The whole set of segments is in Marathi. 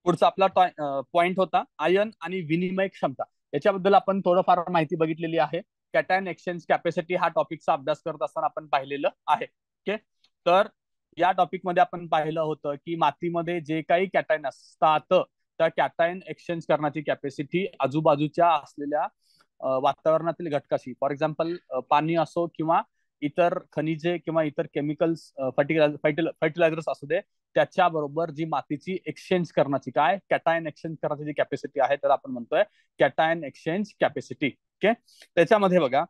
पुढचा आपला पॉइंट होता आयन आणि विनिमय क्षमता. याच्याबद्दल आपण थोडंफार माहिती बघितलेली आहे. कॅटायन एक्सचेंज कॅपॅसिटी हा टॉपिकचा अभ्यास करत असताना आपण पाहिलेलं आहे. ओके, तर या टॉपिक मध्ये आपण पाहिलं होतं की मातीमध्ये जे काही कॅटायन असतात त्या कॅटायन एक्सचेंज करण्याची कॅपॅसिटी आजूबाजूच्या असलेल्या वातावरणातील घटकाशी, फॉर एक्झाम्पल पाणी असो किंवा इतर खनिजे किंवा इतर केमिकल्स, फर्टिलायझर्स असू दे, त्याच्याबरोबर जी मातीची एक्सचेंज करण्याची काय कॅटायन एक्सचेंज करण्याची जी कॅपॅसिटी आहे त्याला आपण म्हणतोय कॅटायन एक्सचेंज कॅपॅसिटी. ओके, त्याच्यामध्ये बघा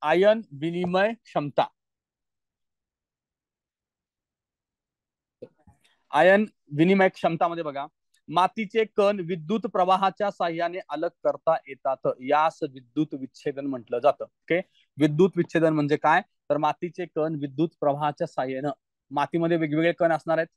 आयन विनिमय क्षमता. आयन विनिमय क्षमतामध्ये बघा मातीचे कण विद्युत प्रवाहाच्या साह्याने अलग करता येतात, यास विद्युत विच्छेदन म्हटलं जातं. ओके, विद्युत विच्छेदन म्हणजे काय, तर मातीचे कण विद्युत प्रवाहाच्या साह्याने, मातीमध्ये वेगवेगळे कण असणार आहेत,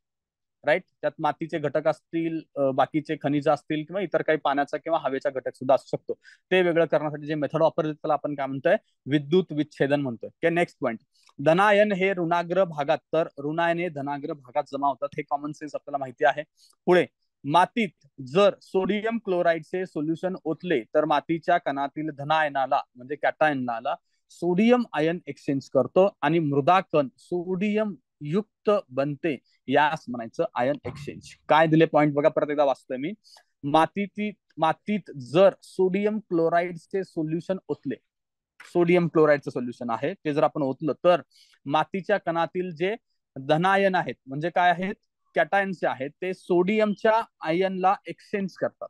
राईट, त्यात मातीचे घटक असतील, बाकीचे खनिज असतील किंवा इतर काही पाण्याचा किंवा हवेचा घटक सुद्धा असू शकतो. ते वेगळं करण्यासाठी जे मेथड वापरले त्याला आपण काय म्हणतोय विद्युत विच्छेदन म्हणतोय. नेक्स्ट पॉईंट, धनायन हे ऋणाग्र भागात तर ऋणायने धनाग्र भागात जमा होतात. हे कॉमन सेन्स आपल्याला माहिती आहे. पुढे, मातीत जर सोडियम क्लोराईडचे सोल्युशन ओतले तर मातीच्या कणातील धनायनाला म्हणजे कॅटायनाला सोडियम आयन एक्सचेंज करतो आणि मृदा कण सोडियम युक्त बनते, यास म्हणायचं आयन एक्सचेंज. काय दिले पॉइंट बघा, परत एकदा वाचतोय मी. मातीत जर सोडियम क्लोराईडचे सोल्युशन ओतले, सोडियम क्लोराईडचं सोल्युशन आहे ते जर आपण ओतलं तर मातीच्या कणातील जे धनायन आहेत म्हणजे काय आहेत कॅटायन्स आहेत ते सोडियमच्या आयनला एक्सचेंज करतात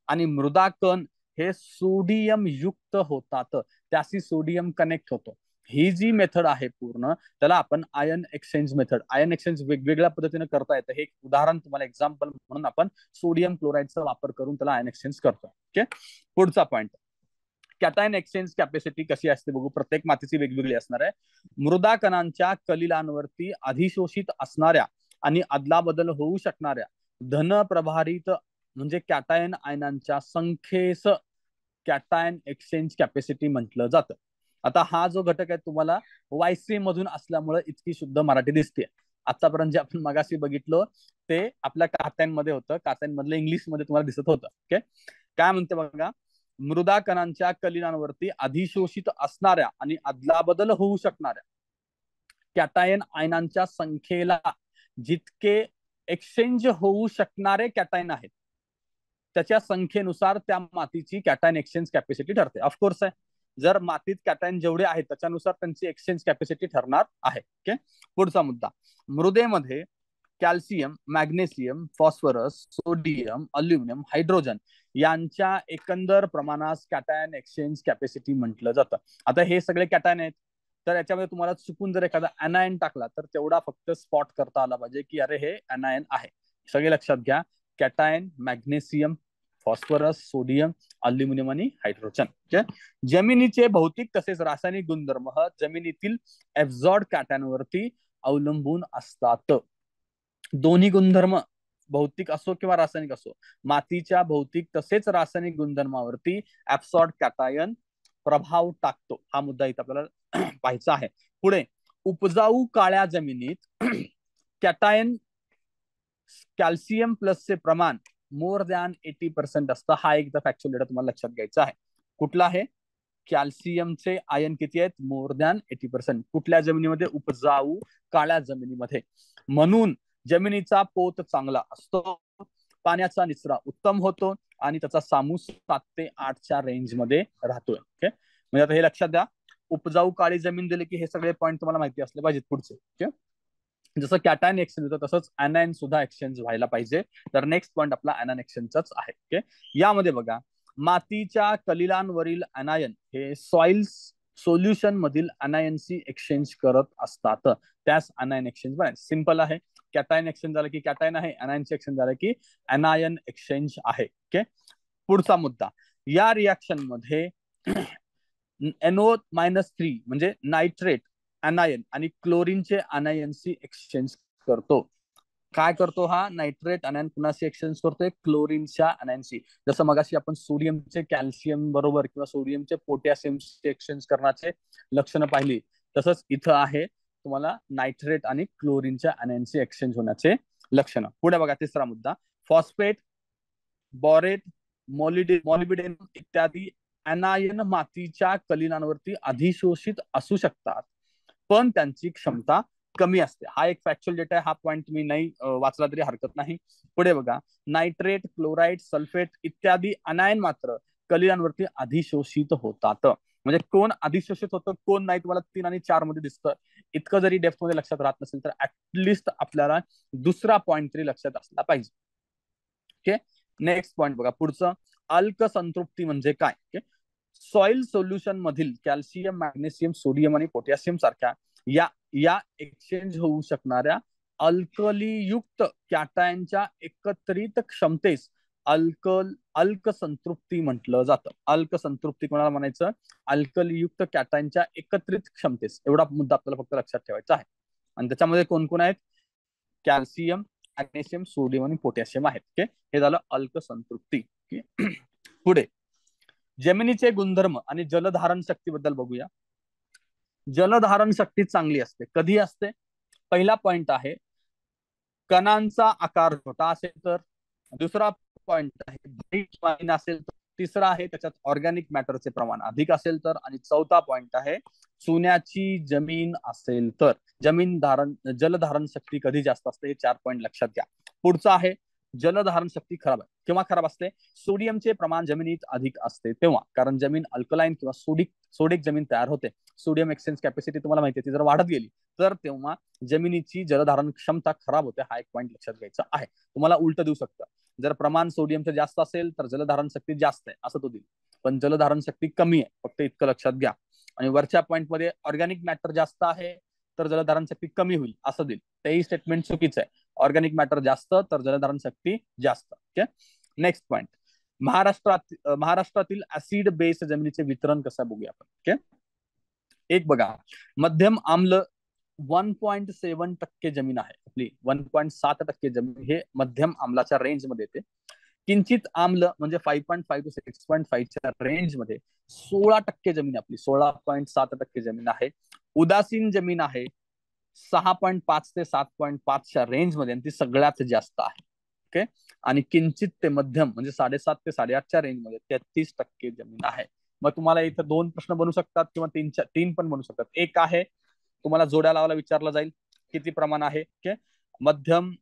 आणि मृदा कण हे सोडियम युक्त होतात, त्याशी सोडियम कनेक्ट होतो. ही जी मेथड आहे पूर्ण त्याला आपण ion exchange method, ion exchange वेगवेगळ्या पद्धतीने करता येतं. हे एक उदाहरण तुम्हाला एक्झाम्पल म्हणून आपण सोडियम क्लोराईडचा वापर करून त्याला आयन एक्सचेंज करतो. ओके, पुढचा पॉइंट, कॅटायन एक्सचेंज कॅपॅसिटी कशी असते बघू. प्रत्येक मातीची वेगवेगळी असणार आहे. मृदा कणांच्या कलिलांवरती अधिशोषित असणाऱ्या आणि अदलाबदल होऊ शकणाऱ्या धन प्रभारित म्हणजे कॅटायन आयनांच्या संख्येस कॅटायन एक्सचेंज कॅपॅसिटी म्हटलं जातं. आता हा जो घटक आहे तुम्हाला वायसी मधून असल्यामुळे इतकी शुद्ध मराठी दिसते. आतापर्यंत जे आपण मगाशी बघितलं ते आपल्या कात्यान मध्ये होतं, कात्यान मधलं इंग्लिश मध्ये तुम्हाला दिसत होतं. ओके, काय म्हणते बघा, मृदा कणांच्या कलिलांवरती अधिशोषित असणाऱ्या आणि अदलाबदल होऊ शकणाऱ्या कॅटायन आयनांच्या संख्येला जितके एक्सचेंज होऊ शकणारे कॅटायन आहेत त्याच्या संख्येनुसार त्या मातीची कॅटायन एक्सचेंज कॅपॅसिटी ठरते. ऑफकोर्स आहे, जर मातीत कॅटायन जेवढे आहेत त्याच्यानुसार त्यांची एक्सचेंज कॅपॅसिटी ठरणार आहे. ओके, पुढचा मुद्दा, मृदेमध्ये calcium, magnesium, phosphorus, sodium, aluminium, hydrogen यांच्या एकंदर प्रमाणास कॅटायन एक्सचेंज कॅपॅसिटी म्हटलं जातं. आता हे सगळे कॅटायन आहेत, तर याच्यामध्ये तुम्हाला चुकून जर एखादा अनायन टाकला तर तेवढा फक्त स्पॉट करता आला पाहिजे की अरे हे अनायन आहे. सगळे लक्षात घ्या, cation, magnesium, phosphorus, sodium, aluminium आणि हायड्रोजन. जमिनीचे भौतिक तसेच रासायनिक गुणधर्म जमिनीतील एब्झॉर्ड कॅटायनवरती अवलंबून असतात. दोन्ही गुणधर्म भौतिक असो किंवा रासायनिक असो, मातीच्या भौतिक तसेच रासायनिक गुणधर्मावरती ऍब्सॉर्ड कॅटायन प्रभाव टाकतो. हा मुद्दा इथे आपल्याला पाहायचा आहे. पुढे, उपजाऊ काळ्या जमिनीत कॅटायन कॅल्शियम प्लसचे प्रमाण मोर दॅन 80% असतं. हा एकदा फॅक्च्युअल डेटा तुम्हाला लक्षात घ्यायचा आहे. कुठला आहे, कॅल्शियमचे आयन किती आहेत, मोर दॅन 80%. कुठल्या जमिनीमध्ये, उपजाऊ काळ्या जमिनीमध्ये. म्हणून जमिनीचा पोत चांगला असतो, पाण्याचा निचरा उत्तम होतो आणि त्याचा सामू 7 ते 8च्या रेंज मध्ये राहतोय. ओके, म्हणजे आता हे लक्षात द्या, उपजाऊ काळी जमीन दिली की हे सगळे पॉईंट तुम्हाला माहिती असले पाहिजेत पुढचे. ओके, जसं कॅटायन एक्सचेंज होतं तसंच अनायन सुद्धा एक्सचेंज व्हायला पाहिजे. तर नेक्स्ट पॉईंट आपला अनायन एक्सचेंजचाच आहे. ओके, यामध्ये बघा, मातीच्या कलिलांवरील अनायन हे सॉइल सोल्युशन मधील अनायनशी एक्सचेंज करत असतात, त्यास अनायन एक्सचेंज बनायचं. सिंपल आहे, कॅटायन एक्सचेंज झालं की कॅटायन आहे, अनायनचे एक्सचेंज झालं की अनायन एक्सचेंज आहे. ओके, पुढचा मुद्दा, या रिॲक्शन मध्ये NO-3 म्हणजे नायट्रेट अनायन आणि क्लोरीनचे अनायनशी एक्सचेंज करतो. काय करतो हा नायट्रेट अनायन कुणाशी एक्सचेंज करतोय, क्लोरीनच्या अनायनशी. जसं मगाशी आपण सोडियमचे कॅल्शियम बरोबर किंवा सोडियमचे पोटॅशियमचे एक्सचेंज करण्याचे लक्षणं पाहिली, तसंच इथं आहे तुम्हाला नायट्रेट आणि क्लोरीनच्या अनायनशी एक्सचेंज होण्याचे लक्षणं. पुढे बघा, तिसरा मुद्दा, फॉस्फेट बॉरेट, मॉलिब्डेनम इत्यादी अनायन मातीच्या कलिनांवरती अधिशोषित असू शकतात, पण त्यांची क्षमता कमी असते. हा एक फॅक्च्युअल डेटा आहे. हा पॉईंट तुम्ही नाही वाचला तरी हरकत नाही. पुढे बघा, नायट्रेट, क्लोराईड, सल्फेट इत्यादी अनायन मात्र कलिनांवरती अधिशोषित होतात. म्हणजे कोण अधिशोषित होतं कोण नाही तुम्हाला 3 आणि 4 मध्ये दिसतं. इतकं जरी डेप्थ मध्ये लक्षात राहत नसेल तर ऍटलिस्ट आपल्याला दुसरा पॉईंट तरी लक्षात असला पाहिजे. ओके, नेक्स्ट पॉईंट बघा पुढचं, अल्क संतृप्ती म्हणजे काय. ओके, सॉइल सोल्युशन मधील कॅल्शियम, मॅग्नेशियम, सोडियम आणि पोटॅशियम सारख्या या या एक्सचेंज होऊ शकणाऱ्या अल्कलीयुक्त कॅटायनच्या एकत्रित क्षमतेस अल्क संतृप्ती म्हटलं जातं. अल्क संतृप्ती कोणाला म्हणायचं, अल्कलीयुक्त कॅटायनच्या एकत्रित क्षमतेस. एवढा मुद्दा आपल्याला फक्त लक्षात ठेवायचा आहे. आणि त्याच्यामध्ये कोण कोण आहेत, कॅल्शियम, मॅग्नेशियम, सोडियम आणि पोटॅशियम आहेत. ओके, हे झालं अल्क संतृप्ती. पुढे जमिनीचे गुणधर्म आणि जलधारण शक्तीबद्दल बघूया. जलधारण शक्ती चांगली असते. कधी असते, पहिला पॉइंट आहे कणांचा आकार छोटा असेल तर, दुसरा पॉइंट आहे असेल तर, तिसरा आहे त्याच्यात ऑर्गॅनिक मॅटरचे प्रमाण अधिक असेल तर, आणि चौथा पॉइंट आहे चुन्याची जमीन असेल तर. जलधारण शक्ती कधी जास्त असते हे 4 पॉइंट लक्षात घ्या. पुढचा आहे जलधारण शक्ती खराब आहे. केव्हा खराब असते, सोडियमचे प्रमाण जमिनीत अधिक असते तेव्हा, कारण जमीन अल्कलाईन किंवा सोडिक जमीन तयार होते. सोडियम एक्सचेंज कॅपॅसिटी तुम्हाला माहिती आहे ती जर वाढत गेली तर तेव्हा जमिनीची जलधारण क्षमता खराब होते. हा एक पॉईंट लक्षात घ्यायचा आहे. तुम्हाला उलट देऊ शकतं, जर प्रमाण सोडियमचं जास्त असेल तर जलधारण शक्ती जास्त आहे असं तो देईल, पण जलधारण शक्ती कमी आहे, फक्त इतकं लक्षात घ्या. आणि वरच्या पॉईंट मध्ये ऑर्गॅनिक मॅटर जास्त आहे तर जलधारण शक्ती कमी होईल असं देईल, तेही स्टेटमेंट चुकीचं आहे. ऑर्गॅनिक मॅटर जास्त तर जलधारण शक्ती जास्त. ओके, नेक्स्ट पॉईंट, महाराष्ट्रातील ऍसिड बेस जमिनीचे वितरण कसं बघूया आपण. ओके, एक बघा, मध्यम आम्ल 1.7% जमीन आहे आपली, 1.7% जमीन हे मध्यम आम्लाच्या रेंज मध्ये येते. किंचित आम्ल म्हणजे 5.5 to 6.5 च्या रेंज मध्ये 16% जमीन आपली, 16.7% जमीन आहे. उदासीन जमीन आहे 6.5 ते 7.5 च्या रेंज मध्ये, आणि ती सगळ्यात जास्त आहे. ओके, आणि किंचित ते मध्यम म्हणजे 7.5 ते 8.5 च्या रेंज मध्ये 33% जमीन आहे. मग तुम्हाला इथं 2 प्रश्न बनू शकतात किंवा 3 पण बनू शकतात. एक आहे तुम्हाला जोड्या लावायला विचारलं जाईल किती प्रमाण आहे. ओके, मध्यम,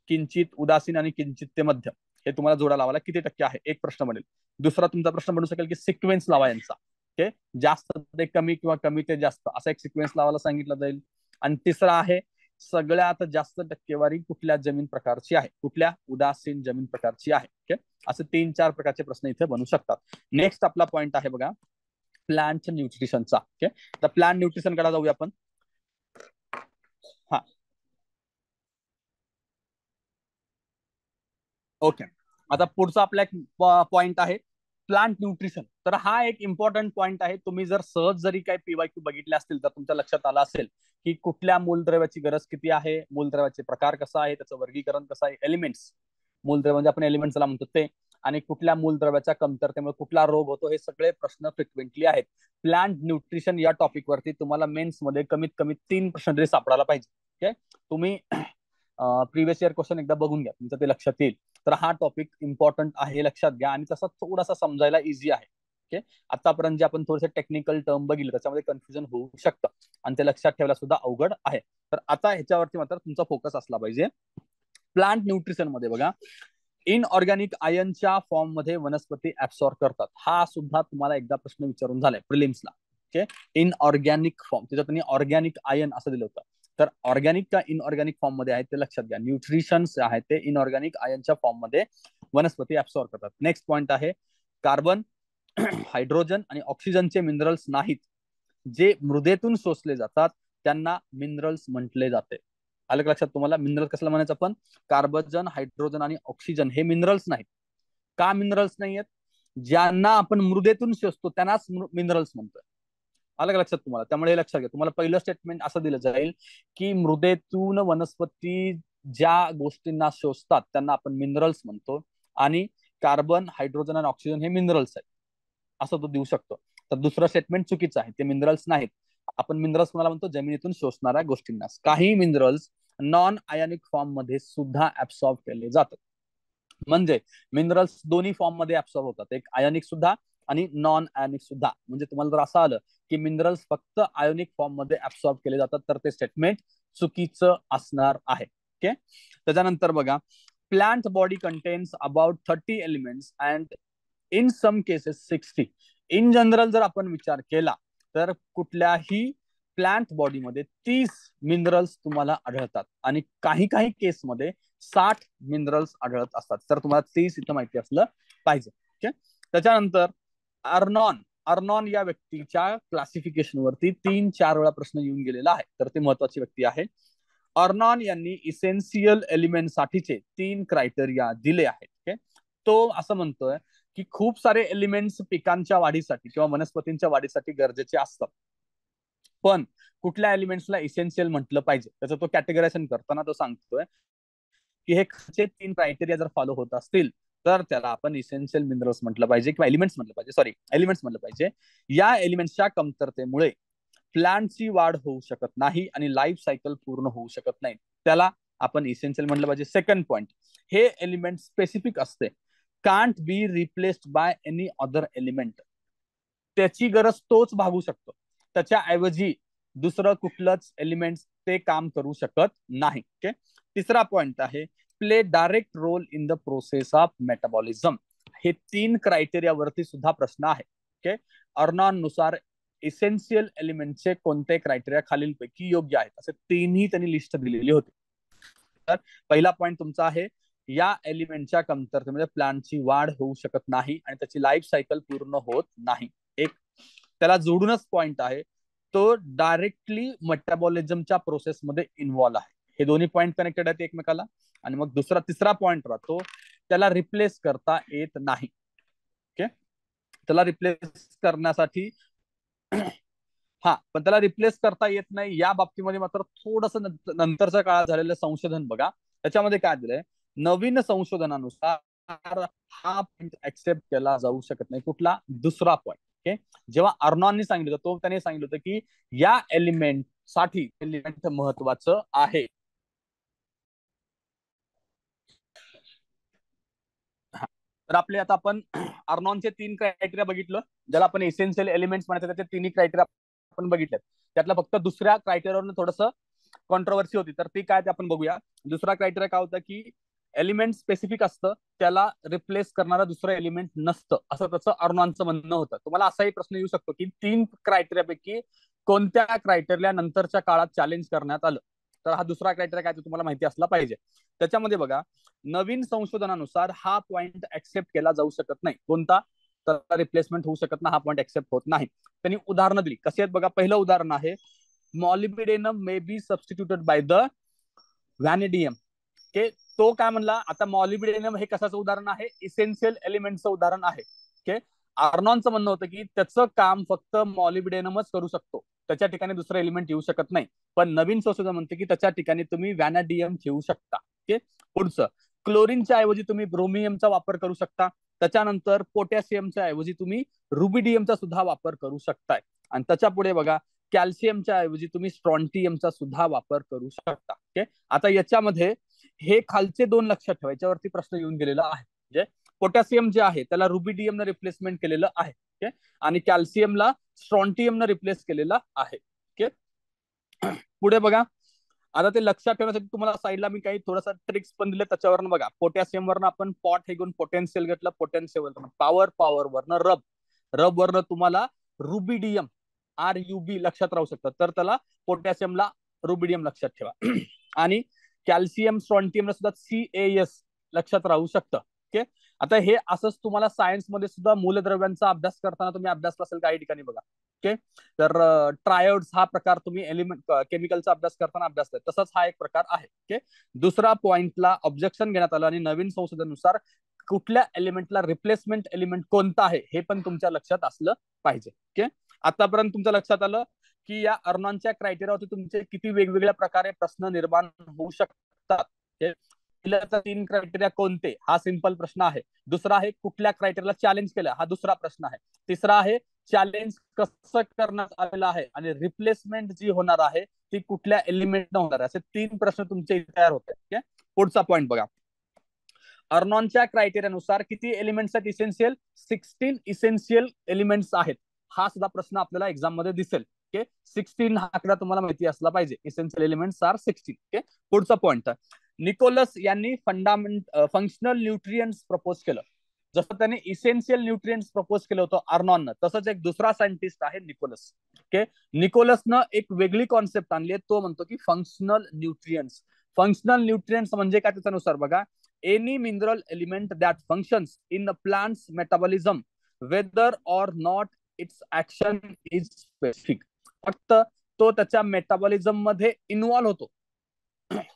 किंचित, उदासीन आणि किंचित ते मध्यम हे तुम्हाला जोडा लावायला किती टक्के आहे, एक प्रश्न बनेल. दुसरा तुमचा प्रश्न बनू शकेल की सिक्वेन्स लावा यांचा. ओके, जास्त ते कमी किंवा कमी ते जास्त असा एक सिक्वेन्स लावायला सांगितलं जाईल. आणि तिसरा आहे सगळ्यात जास्त टक्केवारी कुठल्या जमीन प्रकारची आहे, कुठल्या उदासीन जमीन प्रकारची आहे. ओके, असे 3-4 प्रकारचे प्रश्न इथे बनू शकतात. नेक्स्ट आपला पॉइंट आहे बघा प्लांट न्यूट्रिशनचा. ओके, तर प्लांट न्यूट्रिशन कडे जाऊया आपण. हा, ओके, आता पुढचा आपला एक पॉइंट आहे प्लांट न्यूट्रिशन. तर हा एक इम्पॉर्टंट पॉइंट आहे. तुम्ही जर सहज जरी काही पीवायक्यू बघितले असतील तर तुमच्या लक्षात आलं असेल की कुठल्या मूलद्रव्याची गरज किती आहे, मूलद्रव्याचे प्रकार कसा आहे, त्याचं वर्गीकरण कसं आहे, एलिमेंट्स, मूलद्रव्य म्हणजे आपण एलिमेंट्सला म्हणतो ते, आणि कुठल्या मूलद्रव्याच्या कमतरतेमुळे कुठला रोग होतो, हे सगळे प्रश्न फ्रिक्वेंटली आहेत. प्लांट न्यूट्रिशन या टॉपिक वरती तुम्हाला मेन्स मध्ये कमीत कमी 3 प्रश्न तरी सापडायला पाहिजे. ओके, तुम्ही प्रिव्हियस इयर क्वेश्चन एकदा बघून घ्या, तुमचं ते लक्षात येईल. तर हा टॉपिक इम्पॉर्टंट आहे, लक्षात घ्या, आणि तसा थोडासा समजायला इझी आहे. ओके, आतापर्यंत जे आपण थोडेसे टेक्निकल टर्म बघितले त्याच्यामध्ये कन्फ्युजन होऊ शकतं आणि ते लक्षात ठेवायला सुद्धा अवघड आहे. तर आता ह्याच्यावरती मात्र तुमचा फोकस असला पाहिजे. प्लांट न्यूट्रिशन मध्ये बघा, इनऑर्गॅनिक आयनच्या फॉर्म मध्ये वनस्पती ऍब्सॉर्ब करतात. हा सुद्धा तुम्हाला एकदा प्रश्न विचारून झालाय प्रिलिम्सला. ओके, इनऑर्गॅनिक फॉर्म, त्याच्यात त्यांनी ऑर्गॅनिक आयन असं दिलं होतं. तर ऑर्गॅनिक का इनऑर्गॅनिक फॉर्म मध्ये आहेत ते लक्षात घ्या. न्यूट्रिशन्स आहेत ते इनऑर्गॅनिक आयनच्या फॉर्म मध्ये वनस्पती ऍब्सॉर्ब करतात. नेक्स्ट पॉइंट आहे कार्बन, हायड्रोजन आणि ऑक्सिजनचे मिनरल्स नाहीत जे मृदेतून शोषले जातात त्यांना मिनरल्स म्हटले जाते. आलं का लक्षात तुम्हाला, मिनरल्स कसला म्हणायचं आपण, कार्बन, हायड्रोजन आणि ऑक्सिजन हे मिनरल्स नाहीत. का मिनरल्स नाहीयेत, ज्यांना आपण मृदेतून शोषतो त्यांनाच मिनरल्स म्हणतोय. आलं का लक्षात तुम्हाला, त्यामुळे हे लक्षात घ्या. तुम्हाला पहिलं स्टेटमेंट असं दिलं जाईल की मृदेतून वनस्पती ज्या गोष्टींना शोषतात त्यांना आपण मिनरल्स म्हणतो, आणि कार्बन, हायड्रोजन आणि ऑक्सिजन हे मिनरल्स आहेत असं तो देऊ शकतो. तर दुसरं स्टेटमेंट चुकीचं आहे, ते मिनरल्स नाहीत. आपण मिनरल्स कोणाला म्हणतो, जमिनीतून शोषणाऱ्या गोष्टींना. काही मिनरल्स नॉन आयनिक फॉर्म मध्ये सुद्धा ऍब्सॉर्ब केले जातात. म्हणजे मिनरल्स दोन्ही फॉर्म मध्ये ऍब्सॉर्ब होतात, एक आयोनिक सुद्धा आणि नॉन आयोनिक सुद्धा. म्हणजे तुम्हाला जर असं आलं की मिनरल्स फक्त आयोनिक फॉर्म मध्ये ऍब्सॉर्ब केले जातात तर ते स्टेटमेंट चुकीचं असणार आहे. ओके. त्याच्यानंतर बघा, plant body contains about 30 elements and in some cases 60. In general जर आपण विचार केला तर कुठल्याही प्लांट बॉडीमध्ये 30 मिनरल्स तुम्हाला आढळतात आणि काही काही केसमध्ये 60 मिनरल्स आढळत असतात. तर तुम्हाला 30 इथं माहिती असलं पाहिजे. ओके. त्याच्यानंतर अर्नॉन अर्नॉन या व्यक्तीच्या क्लासिफिकेशन वरती 3-4 वेळा प्रश्न येऊन गेलेला आहे, तर ती महत्वाची व्यक्ती आहे. अर्नॉन यांनी इसेन्शियल एलिमेंट साठीचे 3 क्रायटेरिया दिले आहेत. ओके. तो असं म्हणतोय की खूप सारे एलिमेंट्स पिकांच्या वाढीसाठी किंवा वनस्पतींच्या वाढीसाठी गरजेचे असतात, पण कुठल्या एलिमेंट्सला इसेन्शियल म्हटलं पाहिजे त्याचं तो कॅटेगरायझेशन करताना तो सांगतोय की हे खालचे 3 क्रायटेरिया जर फॉलो होत असतील तर त्याला आपण इसेन्शियल मिनरल्स म्हटलं पाहिजे किंवा एलिमेंट्स म्हटलं पाहिजे, सॉरी एलिमेंट्स म्हटलं पाहिजे. या एलिमेंट्सच्या कमतरतेमुळे प्लांटची वाढ होऊ शकत नाही आणि लाईफ सायकल पूर्ण होऊ शकत नाही, त्याला आपण इसेन्शियल म्हटलं पाहिजे. सेकंड पॉइंट, हे एलिमेंट स्पेसिफिक असते, can't be replaced by any other element. त्याची गरज तोच भागू शकतो, त्याच्याऐवजी दुसरं कुठलंच एलिमेंट ते काम करू शकत नाही. ओके. तिसरा पॉइंट आहे, play direct role in the process of metabolism. हे 3 क्रायटेरिया वरती सुद्धा प्रश्न आहे. ओके. अर्नॉन नुसार इसेन्शियल एलिमेंटचे कोणते क्रायटेरिया खालीलपैकी योग्य आहेत, असे 3ही त्यांनी लिस्ट दिलेली होती. तर पहिला पॉइंट तुमचा आहे, या एलिमेंटच्या कमतरतेमध्ये प्लांटची वाढ होऊ शकत नाही आणि त्याची लाईफ सायकल पूर्ण होत नाही. एक त्याला जोडूनच पॉइंट आहे, तो डायरेक्टली मेटाबॉलिझमच्या प्रोसेसमध्ये इन्व्हॉल्व आहे. हे दोन्ही पॉइंट कनेक्टेड आहेत एकमेकाला. आणि मग तिसरा पॉइंट राहतो, त्याला रिप्लेस करता येत नाही. ओके. त्याला रिप्लेस करण्यासाठी हा, पण त्याला रिप्लेस करता येत नाही या बाबतीमध्ये मात्र थोडस नंतरच्या काळात झालेलं संशोधन बघा. त्याच्यामध्ये काय दिलंय, नवीन संशोधनानुसार हा पॉइंट ऍक्सेप्ट केला जाऊ शकत नाही. कुठला? दुसरा पॉइंट. ओके. जेव्हा अर्नॉननी सांगितलं होतं तो त्याने सांगितलं होतं की या एलिमेंट साठी एलिमेंट महत्वाचं आहे. तर आपले आता आपण अर्नॉनचे 3 क्रायटेरिया बघितलं, ज्याला आपण एसेन्शियल एलिमेंट्स म्हणायचं, त्याचे 3 क्रायटेरिया आपण बघितले. त्यातला फक्त दुसऱ्या क्रायटेरियावरून थोडस कॉन्ट्रोवर्सी होती, तर ती काय ते आपण बघूया. दुसरा क्रायटेरिया काय होता की एलिमेंट स्पेसिफिक असतं, त्याला रिप्लेस करणारा दुसरं एलिमेंट नसतं, असं त्याचं अर्नॉनचं म्हणणं होतं. तुम्हाला असाही प्रश्न येऊ शकतो की 3 क्रायटेरियापैकी कोणत्या क्रायटेरिया नंतरच्या काळात चॅलेंज करण्यात आलं, तर हा दुसरा क्रायटेरिया काय ते तुम्हाला माहिती असला पाहिजे. त्याच्यामध्ये बघा, नवीन संशोधनानुसार हा पॉइंट ऍक्सेप्ट केला जाऊ शकत नाही. कोणता? तर रिप्लेसमेंट होऊ शकत नाही, हा पॉइंट ऍक्सेप्ट होत नाही. त्यांनी उदाहरणं दिली. कशी आहेत बघा. पहिलं उदाहरण आहे, molybdenum may be substituted by the vanadium. Okay. तो काय म्हणला, आता मॉलिबिडेनम हे कशाचं उदाहरण आहे? इसेन्शियल एलिमेंटचं उदाहरण आहे. ओके. आर्नॉनचं म्हणणं होतं की त्याचं काम फक्त मॉलिबिडेनमच करू शकतो, त्याच्या ठिकाणी दुसरं एलिमेंट येऊ शकत नाही. पण नवीन संशोधन म्हणते की त्याच्या ठिकाणी तुम्ही व्हॅनाडियम ठेवू शकता. ओके. पुढचं, क्लोरीनच्या ऐवजी तुम्ही ब्रोमियमचा वापर करू शकता. त्याच्यानंतर पोटॅशियमच्या ऐवजी तुम्ही रुबिडियमचा सुद्धा वापर करू शकताय. आणि त्याच्या पुढे बघा, कॅल्शियमच्या ऐवजी तुम्ही स्ट्रॉन्टियमचा सुद्धा वापर करू शकता. ओके. आता याच्यामध्ये हे खालचे 2 लक्षात ठेवा, याच्यावरती प्रश्न येऊन गेलेला आहे. म्हणजे पोटॅशियम जे आहे त्याला रुबिडियमनं रिप्लेसमेंट केलेलं आहे. ओके. आणि कॅल्शियमला स्ट्रॉन्टियमनं रिप्लेस केलेलं आहे. ओके. पुढे बघा, आता ते लक्षात ठेवण्यासाठी तुम्हाला साईडला मी काही थोडासा ट्रिक्स पण दिले, त्याच्यावरनं बघा. पोटॅशियम वरनं आपण पॉट हे घेऊन पोटेन्शियल घेतलं, पोटेन्शियल वरनं पॉवर वरनं रब वरनं तुम्हाला रुबिडियम RUB लक्षात राहू शकतं, तर त्याला पोटॅशियमला रुबिडियम लक्षात ठेवा. आणि कॅल्शियम स्ट्रॉन्टियमला सुद्धा CaS लक्षात राहू शकतं. ओके. आता हे असंच तुम्हाला सायन्समध्ये सुद्धा मूलद्रव्यांचा अभ्यास करताना तुम्ही अभ्यासला असेल काही ठिकाणी बघा. ओके. तर ट्रायोड्स हा प्रकार तुम्ही एलिमेंट केमिकलचा अभ्यास करताना अभ्यासलाय, तसाच हा एक प्रकार आहे. ओके. दुसरा पॉइंटला ऑब्जेक्शन घेण्यात आलं आणि नवीन संशोधनानुसार कुठल्या एलिमेंटला रिप्लेसमेंट एलिमेंट कोणता आहे हे पण तुमच्या लक्षात असलं पाहिजे. ओके. आतापर्यंत तुमच्या लक्षात आलं की या अर्नॉनच्या क्रायटेरियावरती तुमचे किती वेगवेगळ्या प्रकारे प्रश्न निर्माण होऊ शकतात. 3 क्रायटेरिया कोणते, हा सिंपल प्रश्न आहे. दुसरा आहे, कुठल्या क्रायटेरियाला चॅलेंज केलं, हा दुसरा प्रश्न आहे. तिसरा आहे, चॅलेंज कसं करण्यात आलेलं आहे आणि रिप्लेसमेंट जी होणार आहे ती कुठल्या एलिमेंट न होणार आहे. असे 3 प्रश्न तुमचे तयार होते. पुढचा पॉइंट बघा, अर्नॉनच्या क्रायटेरियानुसार किती एलिमेंट्स आहेत इसेन्शियल? 16 इसेन्शियल एलिमेंट्स आहेत. हा सुद्धा प्रश्न आपल्याला एक्झाम मध्ये दिसेल. ओके, 16 हा आकडा तुम्हाला माहिती असला पाहिजे. Essential elements are 16. ओके, पुढचा पॉइंट, निकोलस यांनी फंक्शनल न्यूट्रिएंट्स प्रपोज केलं. जसं त्याने इसेन्शियल न्यूट्रिएंट्स प्रपोज केलं होतं अर्नॉननं, तसंच एक दुसरा सायंटिस्ट आहे निकोलस. ओके, निकोलसनं एक वेगळी कॉन्सेप्ट आणली आहे. तो म्हणतो की फंक्शनल न्यूट्रिएंट्स. फंक्शनल न्यूट्रिएंट्स म्हणजे काय त्याच्यानुसार बघा, any mineral element that functions in plants metabolism whether or not its action is specific. फक्त तो त्याच्या मेटाबॉलिझम मध्ये इन्व्हॉल्व होतो.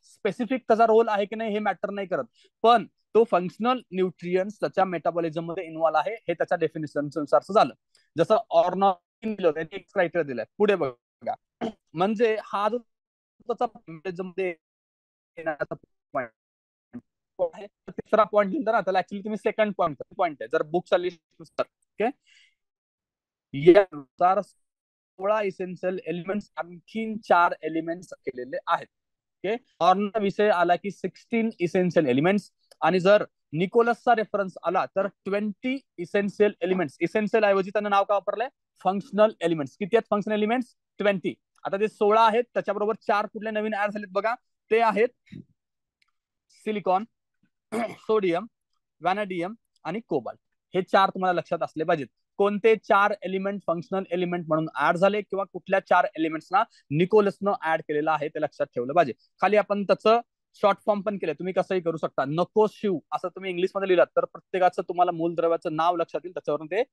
स्पेसिफिक त्याचा रोल आहे की नाही हे मॅटर नाही करत, पण तो फंक्शनल न्यूट्रिएंट्स त्याच्या मेटाबॉलिझम मध्ये इन्व्हॉल्व आहे, हे त्याच्या डेफिनेशन नुसार झालं. जसं ऑर्नॉन दिलं त्यांनी एक क्रायटेरिया दिलाय. पुढे बघा, म्हणजे हा जो त्याचा मध्ये तिसरा पॉईंट लिहिला ना, त्याला ऍक्च्युली तुम्ही सेकंड पॉईंट आहे जर बुकच्या लिस्ट नुसार. ओके, यानुसार 16 इसेन्शियल एलिमेंट्स आणखीन 4 एलिमेंट्स केलेले आहेत. ओके, ऑर्नचा विषय आला की 16 इसेन्शियल एलिमेंट्स, आणि जर निकोलसचा रेफरन्स आला तर 20 इसेन्शियल एलिमेंट्स. इसेन्शियल ऐवजी त्यानं नाव का वापरलंय? Functional elements. किती आहेत फंक्शनल एलिमेंट्स? 20. आता ते 16 आहेत, त्याच्याबरोबर 4 कुठले नवीन ऍड झालेत बघा, ते आहेत सिलिकॉन, सोडियम, व्हॅनेडियम आणि कोबाल्ट. हे 4 तुम्हाला लक्षात असले पाहिजेत. कोणते 4 एलिमेंट फंक्शनल एलिमेंट म्हणून ऍड झाले, किंवा कुठल्या 4 एलिमेंट्सना निकोलसनं ऍड केलेलं आहे ते लक्षात ठेवलं पाहिजे. खाली आपण त्याचं शॉर्ट फॉर्म पण केलंय, तुम्ही कसंही करू शकता. नको शिव असं तुम्ही इंग्लिश मध्ये लिहिलात तर प्रत्येकाचं तुम्हाला मूलद्रव्याचं नाव लक्षात येईल, त्याच्यावरून ते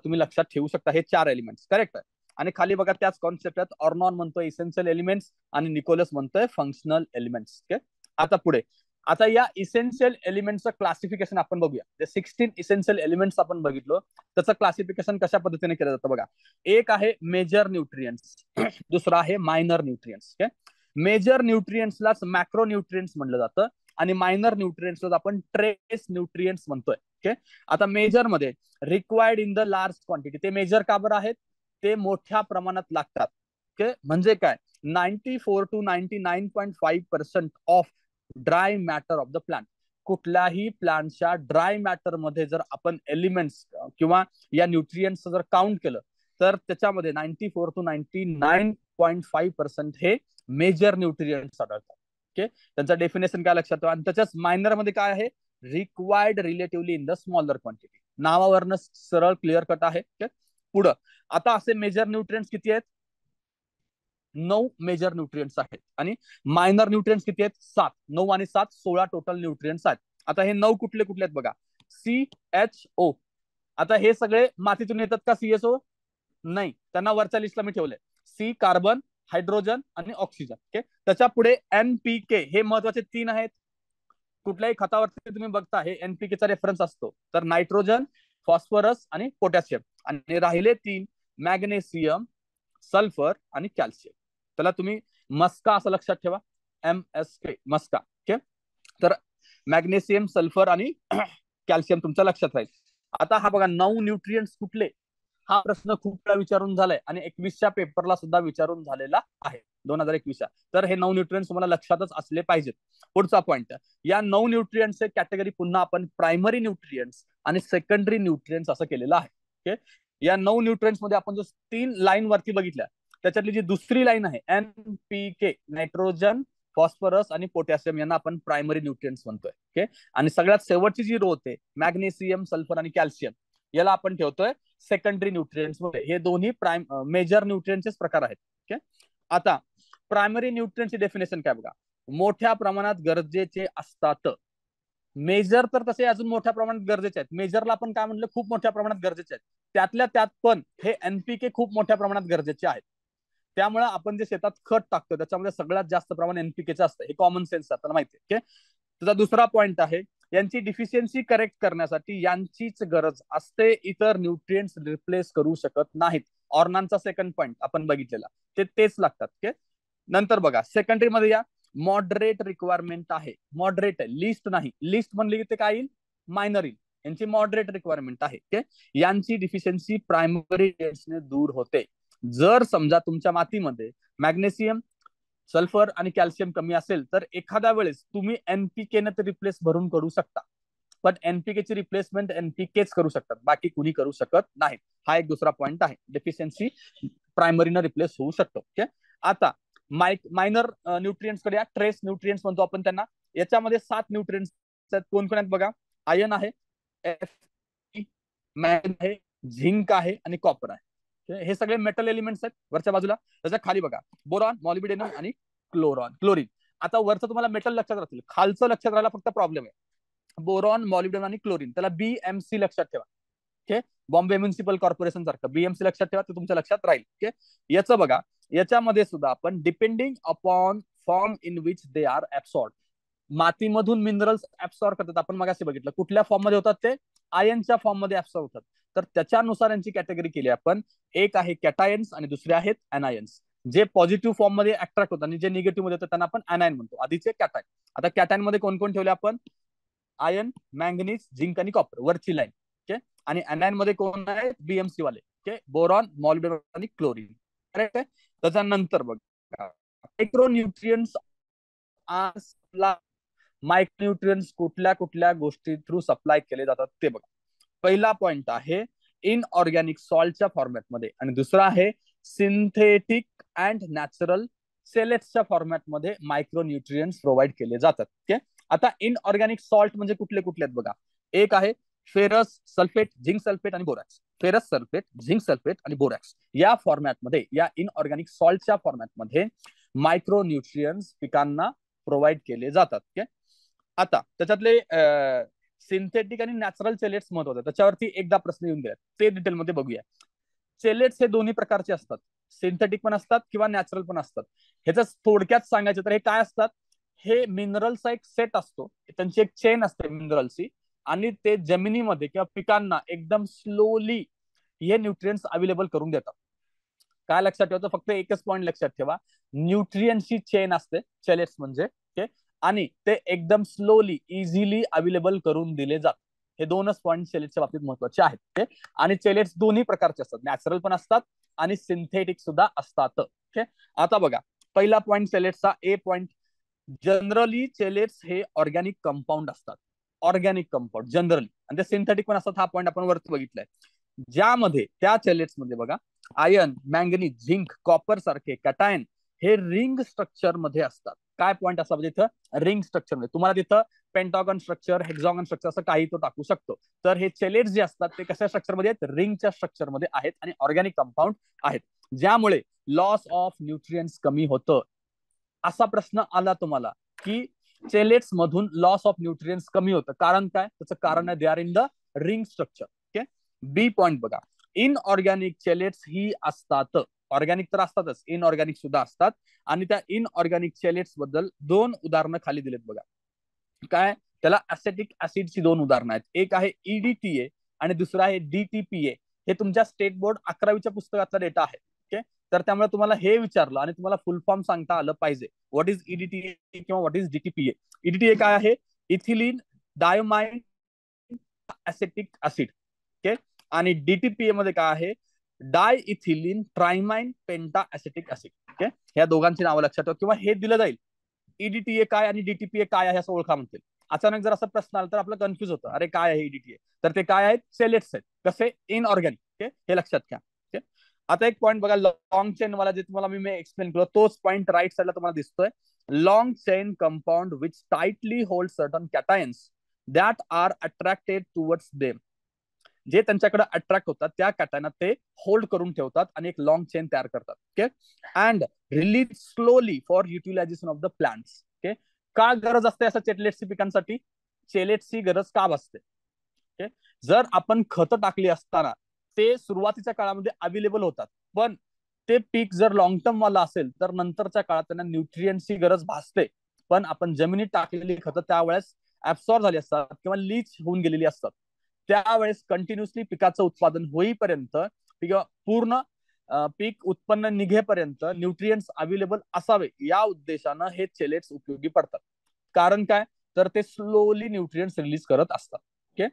तुम्ही लक्षात ठेवू शकता. हे 4 एलिमेंट्स करेक्ट आहे. आणि खाली बघा त्याच कॉन्सेप्ट आहेत. ऑर्नॉन म्हणतोय इसेन्शियल एलिमेंट्स आणि निकोलस म्हणतोय फंक्शनल एलिमेंट्स. ओके, आता पुढे, आता या इसेन्शियल एलिमेंटचं क्लासिफिकेशन आपण बघूया. जे 16 इसेन्शियल एलिमेंट्स आपण बघितलो, त्याचं क्लासिफिकेशन कशा पद्धतीने केलं जातं बघा. एक आहे मेजर न्यूट्रिएंट्स, दुसरा आहे मायनर न्यूट्रिएंट्स. ओके, मेजर न्यूट्रिएंट्सलाच मॅक्रो न्यूट्रिएंट्स म्हणलं जातं, आणि मायनर न्यूट्रिएंट्सला आपण ट्रेस न्यूट्रिएंट्स म्हणतोय. ओके, आता मेजर मध्ये required in the large quantity. ते मेजर का बरं आहेत? ते मोठ्या प्रमाणात लागतात. ओके, म्हणजे काय, 94 to 99.5% of dry matter of the plant. कुठल्याही प्लांटच्या ड्राय मॅटर मध्ये जर आपण एलिमेंट्स किंवा या न्यूट्रिएंट्स जर काउंट केलं तर त्याच्यामध्ये 94 to 99.5% हे मेजर न्यूट्रिएंट्स आढळतात. ओके, त्यांचं डेफिनेशन काय लक्षात ठेवा. आणि त्याच्याच मायनर मध्ये काय आहे? Required relatively in the smaller quantity. नावावरनं सरळ क्लिअर कट आहे. ओके, पुढं आता असे मेजर न्यूट्रिएंट्स किती आहेत? 9 मेजर न्यूट्रिएंट्स आहेत, आणि मायनर न्यूट्रिएंट्स किती आहेत? 7. 9 आणि 7 16 टोटल न्यूट्रिएंट्स आहेत. आता हे 9 कुठले कुठले आहेत बघा. CHO. आता हे सगळे मातीतून येतात का CSO? नाही, त्यांना वरच्या लिस्टला मी ठेवलंय. C कार्बन, हायड्रोजन आणि ऑक्सिजन. ओके, त्याच्या पुढे NPK. हे महत्वाचे 3 आहेत. कुठल्याही खतावरती तुम्ही बघता हे NPK चा रेफरन्स असतो. तर नायट्रोजन, फॉस्फरस आणि पोटॅशियम. आणि राहिले 3 मॅग्नेशियम, सल्फर आणि कॅल्शियम. त्याला तुम्ही मस्का असं लक्षात ठेवा, MSK मस्का. ओके, तर मॅग्नेशियम, सल्फर आणि कॅल्शियम तुमच्या लक्षात राहील. आता हा बघा 9 न्यूट्रिएंट्स कुठले, हा प्रश्न खूप वेळा विचारून झालाय आणि 21च्या पेपरला सुद्धा विचारून झालेला आहे, 2021. तर हे 9 न्यूट्रिएंट्स तुम्हाला लक्षातच असले पाहिजेत. पुढचा पॉइंट, या 9 न्यूट्रिएंट्सचे कॅटेगरी पुन्हा आपण प्रायमरी न्यूट्रिएंट्स आणि सेकंडरी न्यूट्रिएंट्स असं केलेलं आहे. ओके, या 9 न्यूट्रिएंट्स मध्ये आपण जो 3 लाईन वरती बघितल्या, त्याच्यातली जी दुसरी लाईन आहे NPK, नायट्रोजन, फॉस्फरस आणि पोटॅशियम, यांना आपण प्रायमरी न्यूट्रिएंट्स म्हणतोय. ओके, आणि सगळ्यात शेवटची जी रो होते मॅग्नेशियम, सल्फर आणि कॅल्शियम, याला आपण ठेवतोय सेकंडरी न्यूट्रिएंट्स मध्ये. हे दोन्ही मेजर न्यूट्रिएंट्सचे प्रकार आहेत. ओके, आता प्रायमरी न्यूट्रिएंट्सची डेफिनेशन काय बघा. मोठ्या प्रमाणात गरजेचे असतात. मेजर तर तसे अजून मोठ्या प्रमाणात गरजेचे आहेत. मेजरला आपण काय म्हटलं, खूप मोठ्या प्रमाणात गरजेचे आहेत. त्यातल्या त्यात पण हे NPK खूप मोठ्या प्रमाणात गरजेचे आहेत. त्यामुळे आपण जे शेतात खत टाकतो त्याच्यामध्ये सगळ्यात जास्त प्रमाण NPKचं असतं. हे कॉमन सेन्स आपल्याला माहिती आहे. ओके, त्याचा दुसरा पॉइंट आहे, यांची डिफिशियन्सी करेक्ट करण्यासाठी यांचीच गरज असते, इतर न्यूट्रिएंट्स रिप्लेस करू शकत नाहीत. ऑर्नानचा सेकंड पॉइंट आपण बघितलेला, तेच लागतात. ओके, नंतर बघा सेकंडरी मध्ये या मॉडरेट रिक्वायरमेंट आहे. मॉडरेट आहे, लिस्ट नाही. लिस्ट म्हणली की ते काय येईल? मायनर येईल. यांची मॉडरेट रिक्वायरमेंट आहे. ओके, यांची डिफिशियन्सी प्रायमरी ने दूर होते. जर समजा तुमच्या मातीमध्ये मॅग्नेशियम, सल्फर आणि कॅल्शियम कमी असेल तर एखाद्या वेळेस तुम्ही NPK ने ते रिप्लेस भरून करू शकता. पण एनपीके ची रिप्लेसमेंट एनपीकेच करू शकतात, बाकी कुणी करू शकत नाही. हा एक दुसरा पॉईंट आहे. डेफिशियन्सी प्रायमरीनं रिप्लेस होऊ शकतो. ओके, आता मायनर न्यूट्रिएंट्स कडे, ट्रेस न्यूट्रिएंट्स म्हणतो आपण त्यांना. याच्यामध्ये 7 न्यूट्रिएंट्स कोण कोण आहेत बघा. आयर्न आहे, मॅग्नेशियम आहे, झिंक आहे आणि कॉपर आहे. हे सगळे मेटल एलिमेंट्स आहेत वरच्या बाजूला. त्याच्या खाली बघा बोरॉन, मॉलिब्डेनम आणि क्लोरीन. आता वरचं तुम्हाला मेटल लक्षात राहतील, खालचं लक्षात राहायला फक्त प्रॉब्लेम आहे. बोरॉन, मॉलिब्डेनम आणि क्लोरीन, त्याला बीएमसी लक्षात ठेवा. ओके, बॉम्बे म्युनिसिपल कॉर्पोरेशन सारखं बीएमसी लक्षात ठेवा, ते तुमच्या लक्षात राहील. ओके, याचं बघा, याच्यामध्ये सुद्धा आपण depending upon form in which they are absorb, मातीमधून मिनरल्स ऍब्सॉर्ब करतात. आपण मगाशी बघितलं कुठल्या फॉर्म मध्ये होतात ते, आयनच्या फॉर्म मध्ये ऍब्सॉर्ब होतात. तर त्याच्यानुसार यांची कॅटेगरी केली आपण. एक आहे कॅटायन्स आणि दुसरे आहेत अनायन्स. जे पॉझिटिव्ह फॉर्म मध्ये अट्रॅक्ट होतात आणि जे निगेटिव्ह मध्ये होतात त्यांना आपण अनायन म्हणतो. आधीचे कॅटायन. आता कॅटायन मध्ये कोण कोण ठेवले आपण, आयर्न, मॅंगनीज, झिंक आणि कॉपर, वरची लाईन. ओके, आणि अनायन मध्ये कोण आहे, बीएमसी वाले. ओके, बोरॉन, मॉलिब्डेनम आणि क्लोरीन. करेक्ट आहे. त्याच्यानंतर बघा मायक्रोन्यूट्रिएंट्स मायक्रोन्यूट्रिएंट्स कुठल्या कुठल्या गोष्टी थ्रू सप्लाय केले जातात ते बघा. पहिला पॉइंट आहे इनऑर्गॅनिक सॉल्टच्या फॉर्मॅटमध्ये, आणि दुसरा आहे सिंथेटिक अँड नॅचरल सेलेट्सच्या फॉर्मॅटमध्ये मायक्रोन्यूट्रिएंट्स प्रोव्हाइड केले जातात. ओके, आता इनऑर्गॅनिक सॉल्ट म्हणजे कुठले कुठले आहेत बघा. एक आहे फेरस सल्फेट, झिंक सल्फेट आणि borax. Ferrous sulphate, zinc sulphate आणि बोरॅक्स या फॉर्मॅटमध्ये, या इनऑर्गॅनिक सॉल्टच्या फॉर्मॅटमध्ये मायक्रोन्यूट्रिएंट्स पिकांना प्रोव्हाइड केले जातात. ओके, आता त्याच्यातले सिंथेटिक आणि नॅचरल चेलेट्स महत्वाचे, त्याच्यावरती एकदा प्रश्न येऊन गेला, ते डिटेलमध्ये बघूया. चेलेट्स हे दोन्ही प्रकारचे असतात, सिंथेटिक पण असतात किंवा नॅचरल पण असतात. ह्याचं थोडक्यात सांगायचं तर हे काय असतात, हे मिनरलचा एक सेट असतो, त्यांची एक चेन असते मिनरलची, आणि ते जमिनीमध्ये किंवा पिकांना एकदम स्लोली हे न्यूट्रिएंट्स अवेलेबल करून देतात. काय लक्षात ठेवायचं, फक्त एकच पॉईंट लक्षात ठेवा, न्यूट्रिएंटची चेन असते चेलेट्स म्हणजे. ओके, आणि ते एकदम स्लोली इझिली अवेलेबल करून दिले जातात. हे दोनच पॉईंट चेलेट्सच्या बाबतीत महत्वाचे आहेत. ओके, आणि चेलेट्स दोन्ही प्रकारचे असतात, नॅचरल पण असतात आणि सिंथेटिक सुद्धा असतात. ओके, आता बघा पहिला पॉईंट चेलेट्सचा, ए पॉईंट. जनरली चेलेट्स हे ऑर्गॅनिक कंपाऊंड असतात, ऑर्गॅनिक कंपाऊंड जनरली, आणि ते सिंथेटिक पण असतात. हा पॉईंट आपण वरती बघितलाय, ज्यामध्ये त्या चेलेट्स मध्ये बघा आयर्न, मॅंगनीज, झिंक, कॉपर सारखे कॅटायन हे रिंग स्ट्रक्चर मध्ये असतात. काय पॉईंट असा म्हणजे इथं रिंग स्ट्रक्चर मध्ये, तुम्हाला तिथं पेंटागॉन स्ट्रक्चर, हेक्झॉगन स्ट्रक्चर असं काही तो टाकू शकतो. तर हे चेलेट्स जे असतात ते कशा स्ट्रक्चर मध्ये आहेत, रिंगच्या स्ट्रक्चर मध्ये आहेत आणि ऑर्गॅनिक कंपाऊंड आहेत, ज्यामुळे लॉस ऑफ न्यूट्रिएंट्स कमी होतं. असा प्रश्न आला तुम्हाला की चेलेट्स मधून लॉस ऑफ न्यूट्रिएंट्स कमी होतं, कारण काय, त्याचं कारण आहे they are in the ring structure. Okay, B point बघा, इनऑर्गॅनिक चेलेट्स ही असतात, ऑर्गॅनिक तर असतातच, इनऑर्गॅनिक सुद्धा असतात. आणि त्या इनऑर्गॅनिक चेलेट्स बद्दल दोन उदाहरणं खाली दिलेत बघा. काय, त्याला ऍसेटिक ऍसिडची दोन उदाहरणं आहेत. एक आहे ईडीटीए आणि दुसरं आहे डीटीपीए. हे तुमच्या स्टेट बोर्ड 11वीच्या पुस्तकातला डेटा आहे. ओके, तर त्यामुळे तुम्हाला हे विचारलं आणि तुम्हाला फुल फॉर्म सांगता आलं पाहिजे, व्हॉट इज ईडीटीए किंवा व्हॉट इज डीटीपीए. ईडीटीए काय आहे, इथिलीन डायोमाइन ऍसेटिक ऍसिड. ओके, आणि डीटीपीए मध्ये काय आहे, डाय इथिलीन ट्रायमाइन पेंटा ऍसेटिक ऍसिड. ओके, ह्या दोघांची नावं लक्षात ठेवा, किंवा हे दिलं जाईल ईडीटीए काय आणि डीटीपीए काय आहे असं ओळखा म्हणतील. अचानक जर असा प्रश्न आला तर आपलं कन्फ्युज होतं, अरे काय आहे ईडीटीए, तर ते काय आहेत, चेलेट्स आहेत. कसे, इनऑर्गॅनिक. ओके, हे लक्षात घ्या. ओके, आता एक पॉईंट बघा, लॉंग चेन वाला जे तुम्हाला मी एक्सप्लेन केलं, तोच पॉईंट राईट साईडला तुम्हाला दिसतोय. Long chain compound which tightly hold certain cations that are attracted towards them. जे त्यांच्याकडे अट्रॅक्ट होतात त्या कॅटायना ते होल्ड करून ठेवतात आणि एक लॉंग चेन तयार करतात. Okay, and release slowly for utilisation of the plants. Okay, का गरज असते असं चेलेट्सची पिकांसाठी, चेलेट्सची गरज का भासते. ओके, जर आपण खतं टाकली असताना ते सुरुवातीच्या काळामध्ये अवेलेबल होतात, पण ते पीक जर लॉंग टर्म वाला असेल तर नंतरच्या काळात त्यांना न्यूट्रिएंट्सची गरज भासते. पण आपण जमिनीत टाकलेली खतं त्यावेळेस ऍब्सॉर्ब झाली असतात किंवा लीच होऊन गेलेली असतात. त्यावेळेस कंटिन्युअसली पिकाचं उत्पादन होईपर्यंत किंवा पूर्ण पीक उत्पन्न निघेपर्यंत न्यूट्रिएंट्स अवेलेबल असावे, या उद्देशानं हे चेलेट्स उपयोगी पडतात. कारण काय, तर ते स्लोली न्यूट्रिएंट्स रिलीज करत असतात. ओके,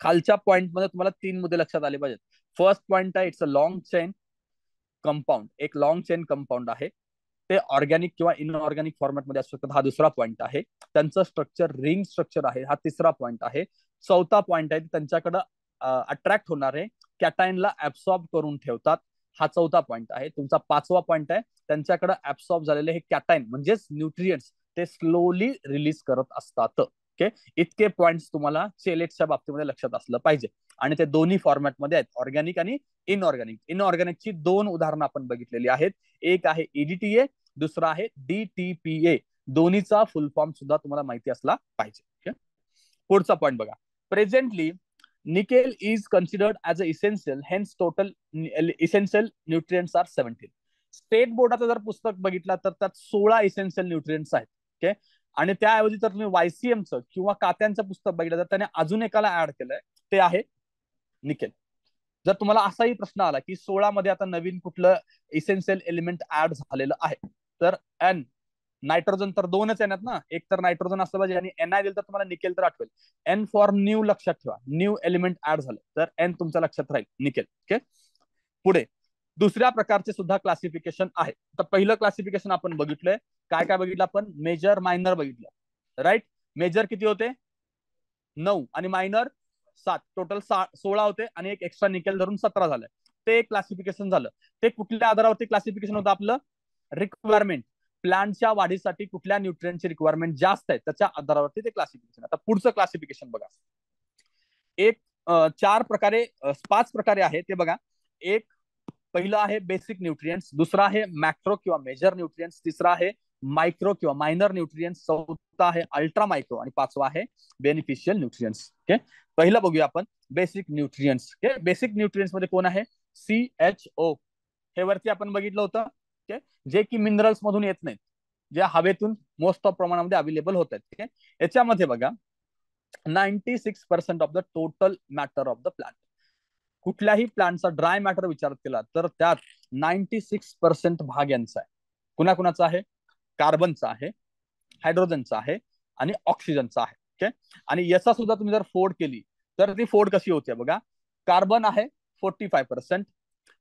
खालच्या पॉइंट मध्ये तुम्हाला 3 मुद्दे लक्षात आले पाहिजेत. फर्स्ट पॉइंट आहे, it's a long chain compound, एक लॉंग चेन कंपाऊंड आहे. ते ऑर्गॅनिक किंवा इनऑर्गॅनिक फॉर्मॅटमध्ये असू शकतात, हा दुसरा पॉईंट आहे. त्यांचं स्ट्रक्चर रिंग स्ट्रक्चर आहे, हा तिसरा पॉईंट आहे. चौथा पॉईंट आहे त्यांच्याकडे अट्रॅक्ट होणारे कॅटायनला ऍब्सॉर्ब करून ठेवतात, हा चौथा पॉईंट आहे. तुमचा पाचवा पॉईंट आहे त्यांच्याकडे ऍब्सॉर्ब झालेले हे कॅटायन म्हणजेच न्यूट्रिएंट्स ते स्लोली रिलीज करत असतात. ओके, इतके पॉइंट्स तुम्हाला चेलेटच्या बाबतीमध्ये लक्षात असलं पाहिजे. आणि ते दोन्ही फॉर्मॅटमध्ये आहेत, ऑर्गॅनिक आणि इनऑर्गॅनिक. इनऑर्गॅनिकची दोन उदाहरणं आपण बघितलेली आहेत, एक आहे EDTA, दुसरा आहे DTPA. दोन्हीचा फुल फॉर्म सुद्धा तुम्हाला माहिती असला पाहिजे. okay? पुढचा पॉईंट बघा. Presently nickel is considered as a essential, hence total essential nutrients are 17. State बोर्डाचं जर पुस्तक बघितलं तर त्यात 16 इसेन्शियल न्यूट्रिएंट्स आहेत. ओके, आणि त्याऐवजी जर तुम्ही YCMचं किंवा कात्यांचं पुस्तक बघितलं तर त्याने अजून एकाला ऍड केलंय, ते आहे निकेल. जर तुम्हाला असाही प्रश्न आला की 16 मध्ये आता नवीन कुठलं इसेन्शियल एलिमेंट ऍड झालेलं आहे, तर N, नायट्रोजन तर दोनच येणार ना, एक तर नायट्रोजन असलं पाहिजे आणि NI दिलं तर तुम्हाला निकेल तर आठवेल. N फॉर न्यू लक्षात ठेवा, न्यू एलिमेंट ऍड झालं तर N तुमच्या लक्षात राहील, निकेल. ओके, पुढे दुसऱ्या प्रकारचे सुद्धा क्लासिफिकेशन आहे. तर पहिलं क्लासिफिकेशन आपण बघितलंय, काय काय बघितलं आपण, मेजर मायनर बघितलं, राईट. मेजर किती होते, 9 आणि मायनर 7, टोटल 16 होते आणि एक एक्स्ट्रा निकेल धरून 17 झालं. ते एक क्लासिफिकेशन झालं. ते कुठल्या आधारावरती क्लासिफिकेशन होतं आपलं, रिक्वायरमेंट, प्लांटच्या वाढीसाठी कुठल्या न्यूट्रिएंटची रिक्वायरमेंट जास्त आहे त्याच्या आधारावरती ते क्लासिफिकेशन. आता पुढचं क्लासिफिकेशन बघा. एक 5 प्रकारे आहे ते बघा. एक पहिलं आहे बेसिक न्यूट्रिएंट्स, दुसरा आहे मॅक्रो किंवा मेजर न्यूट्रिएंट्स, तिसरा आहे मायक्रो किंवा मायनर न्यूट्रिएंट्स, चौथा आहे अल्ट्रा मायक्रो आणि पाचवा आहे बेनिफिशियल न्यूट्रिएंट्स. ओके, पहिलं बघूया आपण basic nutrients. Okay, basic nutrients मध्ये कोण आहे, CHO. हे वरती आपण बघितलं होतं. ओके, जे की मिनरल्स मधून येत नाहीत, जे हवेतून मोस्ट ऑफ प्रमाणामध्ये अवेलेबल होत आहेत. ओके, याच्यामध्ये बघा 96% of the total matter of the plant. कुठल्याही प्लांटचा ड्राय मॅटर विचार केला तर त्यात 96% भाग यांचा आहे. कुणाकुणाचा आहे, कार्बनचा आहे, हायड्रोजनचा आहे आणि ऑक्सिजनचा आहे. ओके, आणि याचा सुद्धा तुम्ही जर फोड केली तर ती फोड कशी होते बघा. कार्बन आहे 45%,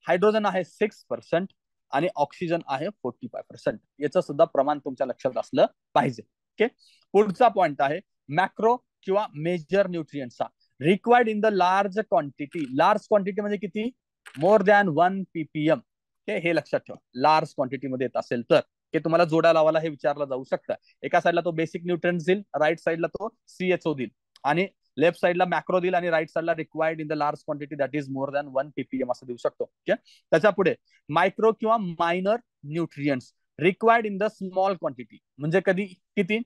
हायड्रोजन आहे 6% आणि ऑक्सिजन आहे 45%. याचं सुद्धा प्रमाण तुमच्या लक्षात असलं पाहिजे. ओके, पुढचा पॉइंट आहे मॅक्रो किंवा मेजर न्यूट्रिएंट्सचा. Required in the large quantity. Large quantity म्हणजे किती, मोर दॅन 1 ppm. हे लक्षात ठेवा, लार्ज क्वांटिटी मध्ये येत असेल तर. हे तुम्हाला जोड्या लावायला हे विचारलं जाऊ शकतं. एका साईडला तो बेसिक न्यूट्रिएंट्स देईल, राईट साईडला तो CHO देईल, आणि लेफ्ट साईडला मॅक्रो देईल आणि राईट साईडला required in the large quantity that is more than 1 ppm असं देऊ शकतो. ओके, त्याच्या पुढे मायक्रो किंवा minor nutrients, required in the small quantity म्हणजे कधी किती,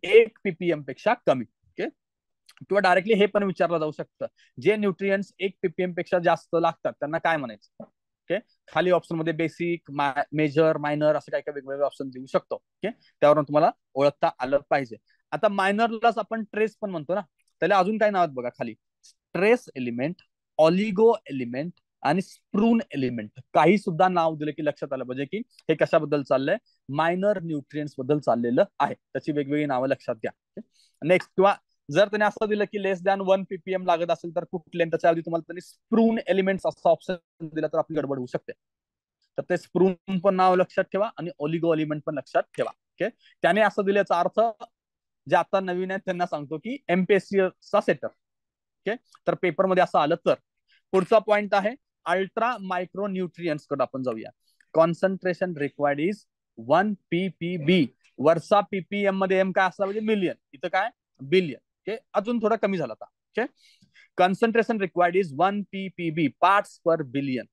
1 ppm पेक्षा कमी. ओके, किंवा डायरेक्टली हे पण विचारलं जाऊ शकतं, जे न्यूट्रिएंट्स 1 ppm पेक्षा जास्त लागतात त्यांना काय म्हणायचं. ओके, खाली ऑप्शन मध्ये बेसिक, मेजर, मायनर असं काय काय वेगवेगळे ऑप्शन देऊ शकतो. ओके, त्यावरून तुम्हाला ओळखता आलं पाहिजे. आता मायनरलाच आपण ट्रेस पण म्हणतो ना, त्याला अजून काय नाव आहेत बघा खाली, ट्रेस एलिमेंट, ऑलिगो एलिमेंट आणि स्प्रून एलिमेंट. काही सुद्धा नाव दिलं की लक्षात आलं पाहिजे की हे कशाबद्दल चाललंय, मायनर न्यूट्रिएंट्स बद्दल चाललेलं आहे. त्याची वेगवेगळी नावं लक्षात घ्या. नेक्स्ट, किंवा जर त्याने असं दिलं की लेस दॅन 1 ppm लागत असेल तर कुठले, त्याच्या आधी तुम्हाला त्यांनी स्प्रून एलिमेंट्स असा ऑप्शन दिला तर आपली गडबड होऊ शकते. तर ते स्प्रून पण नाव लक्षात ठेवा आणि ऑलिगो एलिमेंट पण लक्षात ठेवा. ओके, त्याने असं दिल्याचा अर्थ, जे आता नवीन आहेत त्यांना सांगतो की MPSC चा सेटअप. ओके, तर पेपरमध्ये असं आलं तर. पुढचा पॉइंट आहे अल्ट्रा मायक्रो न्यूट्रिएंट्स कडे आपण जाऊया. Concentration required is 1 ppb. वरचा ppm मध्ये M काय असला म्हणजे मिलियन, इथं काय बिलियन. ओके, अजून थोडा कमी झाला आता. Okay, concentration required is 1 ppb, parts per billion,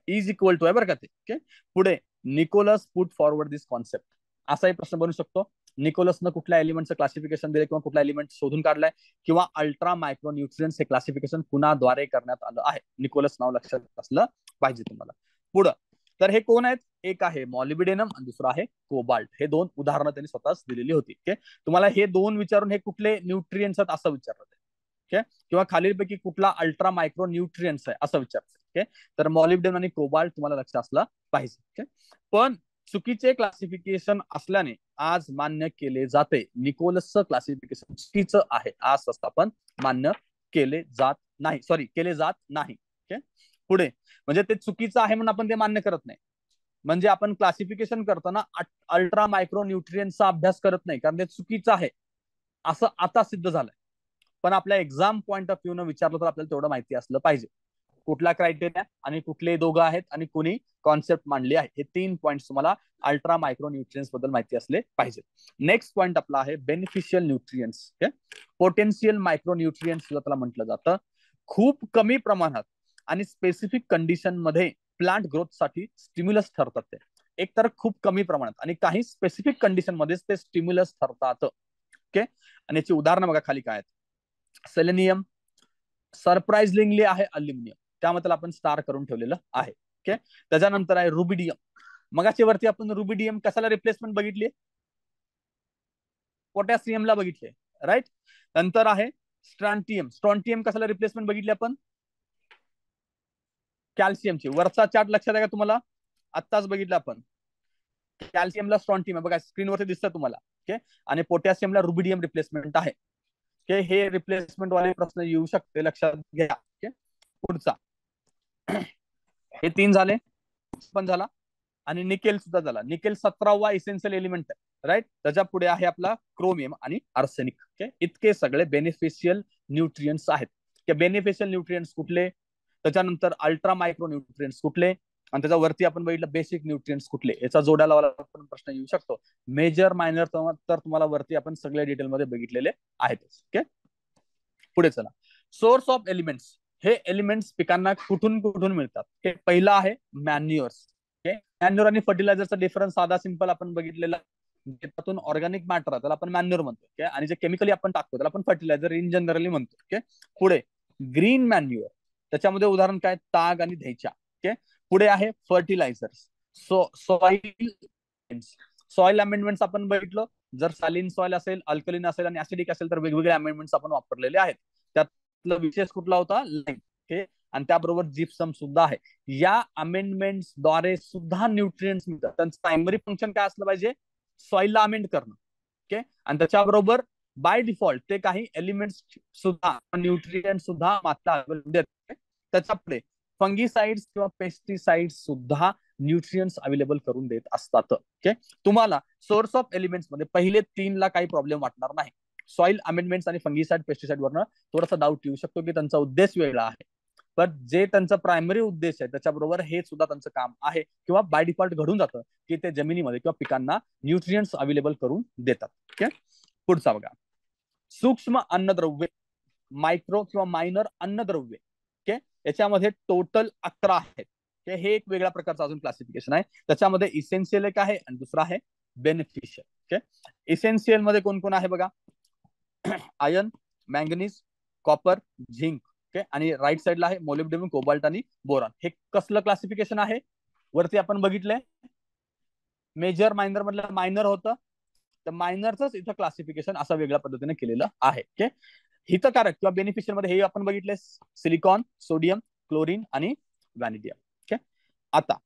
is equal to आहे बरं का ते. ओके, पुढे Nicholas put forward this concept. असाही प्रश्न बनू शकतो, निकोलसनं कुठल्या एलिमेंटचं क्लासिफिकेशन दिले किंवा कुठला एलिमेंट शोधून काढलाय, किंवा अल्ट्रा मायक्रो न्यूट्रिएंट्स हे क्लासिफिकेशन कुणाद्वारे करण्यात आलं आहे. निकोलस नाव लक्षात असलं पाहिजे तुम्हाला. पुढं तर हे कोण आहेत, एक आहे मॉलिब्डेनम आणि दुसरं आहे कोबाल्ट. हे दोन उदाहरणं त्यांनी स्वतःच दिलेली होती. ओके, तुम्हाला हे दोन विचारून हे कुठले न्यूट्रिएंट्स आहेत असं विचारलं. ओके, किंवा खालीलपैकी कुठला अल्ट्रा मायक्रो न्यूट्रिएंट्स आहे असं विचारतं. ओके, तर मॉलिब्डेनम आणि कोबाल्ट तुम्हाला लक्षात असलं पाहिजे. ओके, पण चुकीचे क्लासिफिकेशन असल्याने आज मान्य केले जाते निकोलसचं क्लासिफिकेशन चुकीचं आहे, आज आपण मान्य केले जात नाही, केले जात नाही. ओके, पुढे म्हणजे ते चुकीचं आहे म्हणून आपण ते मान्य करत नाही. म्हणजे आपण क्लासिफिकेशन करताना अल्ट्रा मायक्रो न्यूट्रिएंटचा अभ्यास करत नाही, कारण ते चुकीचं आहे असं आता सिद्ध झालंय. पण आपल्या एक्झाम पॉईंट ऑफ व्ह्यू न विचारलं तर आपल्याला तेवढं माहिती असलं पाहिजे कुठला क्रायटेरिया आणि कुठले दोघं आहेत आणि कुणी कॉन्सेप्ट मांडली आहे. हे 3 पॉईंट तुम्हाला अल्ट्रा मायक्रो न्यूट्रिएंट्स बद्दल माहिती असले पाहिजे. नेक्स्ट पॉईंट आपला आहे beneficial nutrients. Potential micro nutrients सुद्धा त्याला म्हटलं जातं. खूप कमी प्रमाणात आणि स्पेसिफिक कंडिशन मध्ये प्लांट ग्रोथ साठी स्टिम्युलस ठरतात. ते एक तर खूप कमी प्रमाणात आणि काही स्पेसिफिक कंडिशन मध्येच ते स्टिम्युलस ठरतात. ओके, आणि याची उदाहरणं बघा खाली काय आहेत. सेलेनियम, सरप्राइझिंगली आहे अल्युमिनियम, त्यामध्ये आपण स्टार करून ठेवलेलं आहे. ओके, त्याच्यानंतर आहे रुबिडियम. मगाच्या वरती आपण रुबिडियम कशाला रिप्लेसमेंट बघितली, पोटॅशियमला बघितले, राईट. नंतर आहे स्ट्रॉन्टियम. स्ट्रॉन्टियम कशाला रिप्लेसमेंट बघितली आपण, कॅल्शियमची. वरचा चार्ट लक्षात आहे का तुम्हाला, आत्ताच बघितलं आपण. कॅल्शियमला स्ट्रॉन्टियम बघा स्क्रीनवरती दिसतं तुम्हाला. ओके, आणि पोटॅशियमला रुबिडियम रिप्लेसमेंट आहे. ओके, हे रिप्लेसमेंट वाले प्रश्न येऊ शकते, लक्षात घ्या. ओके, पुढचा हे 3 झाले, पण झाला. आणि निकेल सुद्धा झाला. निकेल 17वा इसेन्शियल एलिमेंट आहे, राईट. त्याच्या पुढे आहे आपला क्रोमियम आणि आर्सेनिक. ओके, इतके सगळे बेनिफिशियल न्यूट्रिएंट्स आहेत. बेनिफिशियल न्यूट्रिएंट्स कुठले, त्याच्यानंतर अल्ट्रा मायक्रो न्यूट्रिएंट्स कुठले, आणि त्याच्यावरती आपण बघितलं बेसिक न्यूट्रिएंट्स कुठले. याचा जोड्या लावायला पण प्रश्न येऊ शकतो. मेजर मायनर तर तुम्हाला वरती आपण सगळ्या डिटेलमध्ये बघितलेले आहेत. ओके, पुढे चला. Source of elements. हे एलिमेंट्स पिकांना कुठून कुठून मिळतात. पहिला आहे मॅन्युअर्स. मॅन्युअर आणि फर्टिलायझरचा डिफरन्स साधा सिंपल आपण बघितलेला. त्यातून ऑर्गॅनिक मॅटर आहे त्याला आपण मॅन्युअर म्हणतो. आणि जे केमिकली आपण टाकतो त्याला आपण फर्टिलायझर इन जनरली म्हणतो. ओके, पुढे ग्रीन मॅन्युअर, त्याच्यामध्ये उदाहरण काय, ताग आणि धैच्या. ओके, पुढे आहे फर्टिलायझर्स. सॉइल अमेंडमेंट्स आपण बघितलं. जर सॅलिन सॉइल असेल, अल्कलिन असेल आणि ऍसिडिक असेल तर वेगवेगळे अमेंडमेंट्स आपण वापरलेले आहेत. त्यातला विशेष कुठला होता, लाईम. ओके, आणि त्याबरोबर जिप्सम सुद्धा आहे. या अमेंडमेंट्स द्वारे सुद्धा न्यूट्रिएंट्स मिळतात. त्यांचं प्रायमरी फंक्शन काय असलं पाहिजे, सॉइलला अमेंड करणं. ओके, आणि त्याच्याबरोबर बाय डिफॉल्ट ते काही एलिमेंट्स सुद्धा, न्यूट्रिएंट सुद्धा मात्रा देते. त्याच्या पुढे फंगीसाइड्स किंवा पेस्टिसाइड्स सुद्धा न्यूट्रिएंट्स अवेलेबल करून देत असतात. ओके, तुम्हाला सोर्स ऑफ एलिमेंट्स मध्ये पहिले 3 ला काही प्रॉब्लेम वाटणार नाही. सॉइल अमेंडमेंट्स आणि फंगीसाइड पेस्टिसाइड वरनं थोडासा डाऊट येऊ शकतो की त्यांचा उद्देश वेगळा आहे. पण जे त्यांचा प्रायमरी उद्देश आहे त्याच्याबरोबर हे सुद्धा त्यांचं काम आहे, किंवा बाय डिफॉल्ट घडून जातं की ते जमिनीमध्ये किंवा पिकांना न्यूट्रिएंट्स अवेलेबल करून देतात. ओके, पुढचा बघा. सूक्ष्म अन्नद्रव्ये, मायक्रो किंवा मायनर अन्नद्रव्ये. ओके, याच्यामध्ये टोटल 11 आहेत. हे एक वेगळ्या प्रकारचं अजून क्लासिफिकेशन आहे. त्याच्यामध्ये इसेन्शियल एक आहे आणि दुसरा आहे बेनिफिशियल. ओके, इसेन्शियल मध्ये कोण कोण आहे बघा, iron, manganese, copper, zinc. Okay, आणि राईट साइडला आहे मोलिब्डेनम, कोबाल्ट आणि बोरॉन. हे कसलं क्लासिफिकेशन आहे, वरती आपण बघितलंय मेजर मायनर मधलं मायनर होतं, तर मायनरच इथं क्लासिफिकेशन असं वेगळ्या पद्धतीने केलेलं आहे. ओके, हितकारक किंवा बेनिफिशियल मध्ये हे आपण बघितले सिलिकॉन, सोडियम, क्लोरीन आणि व्हॅनिडियम. ओके, आता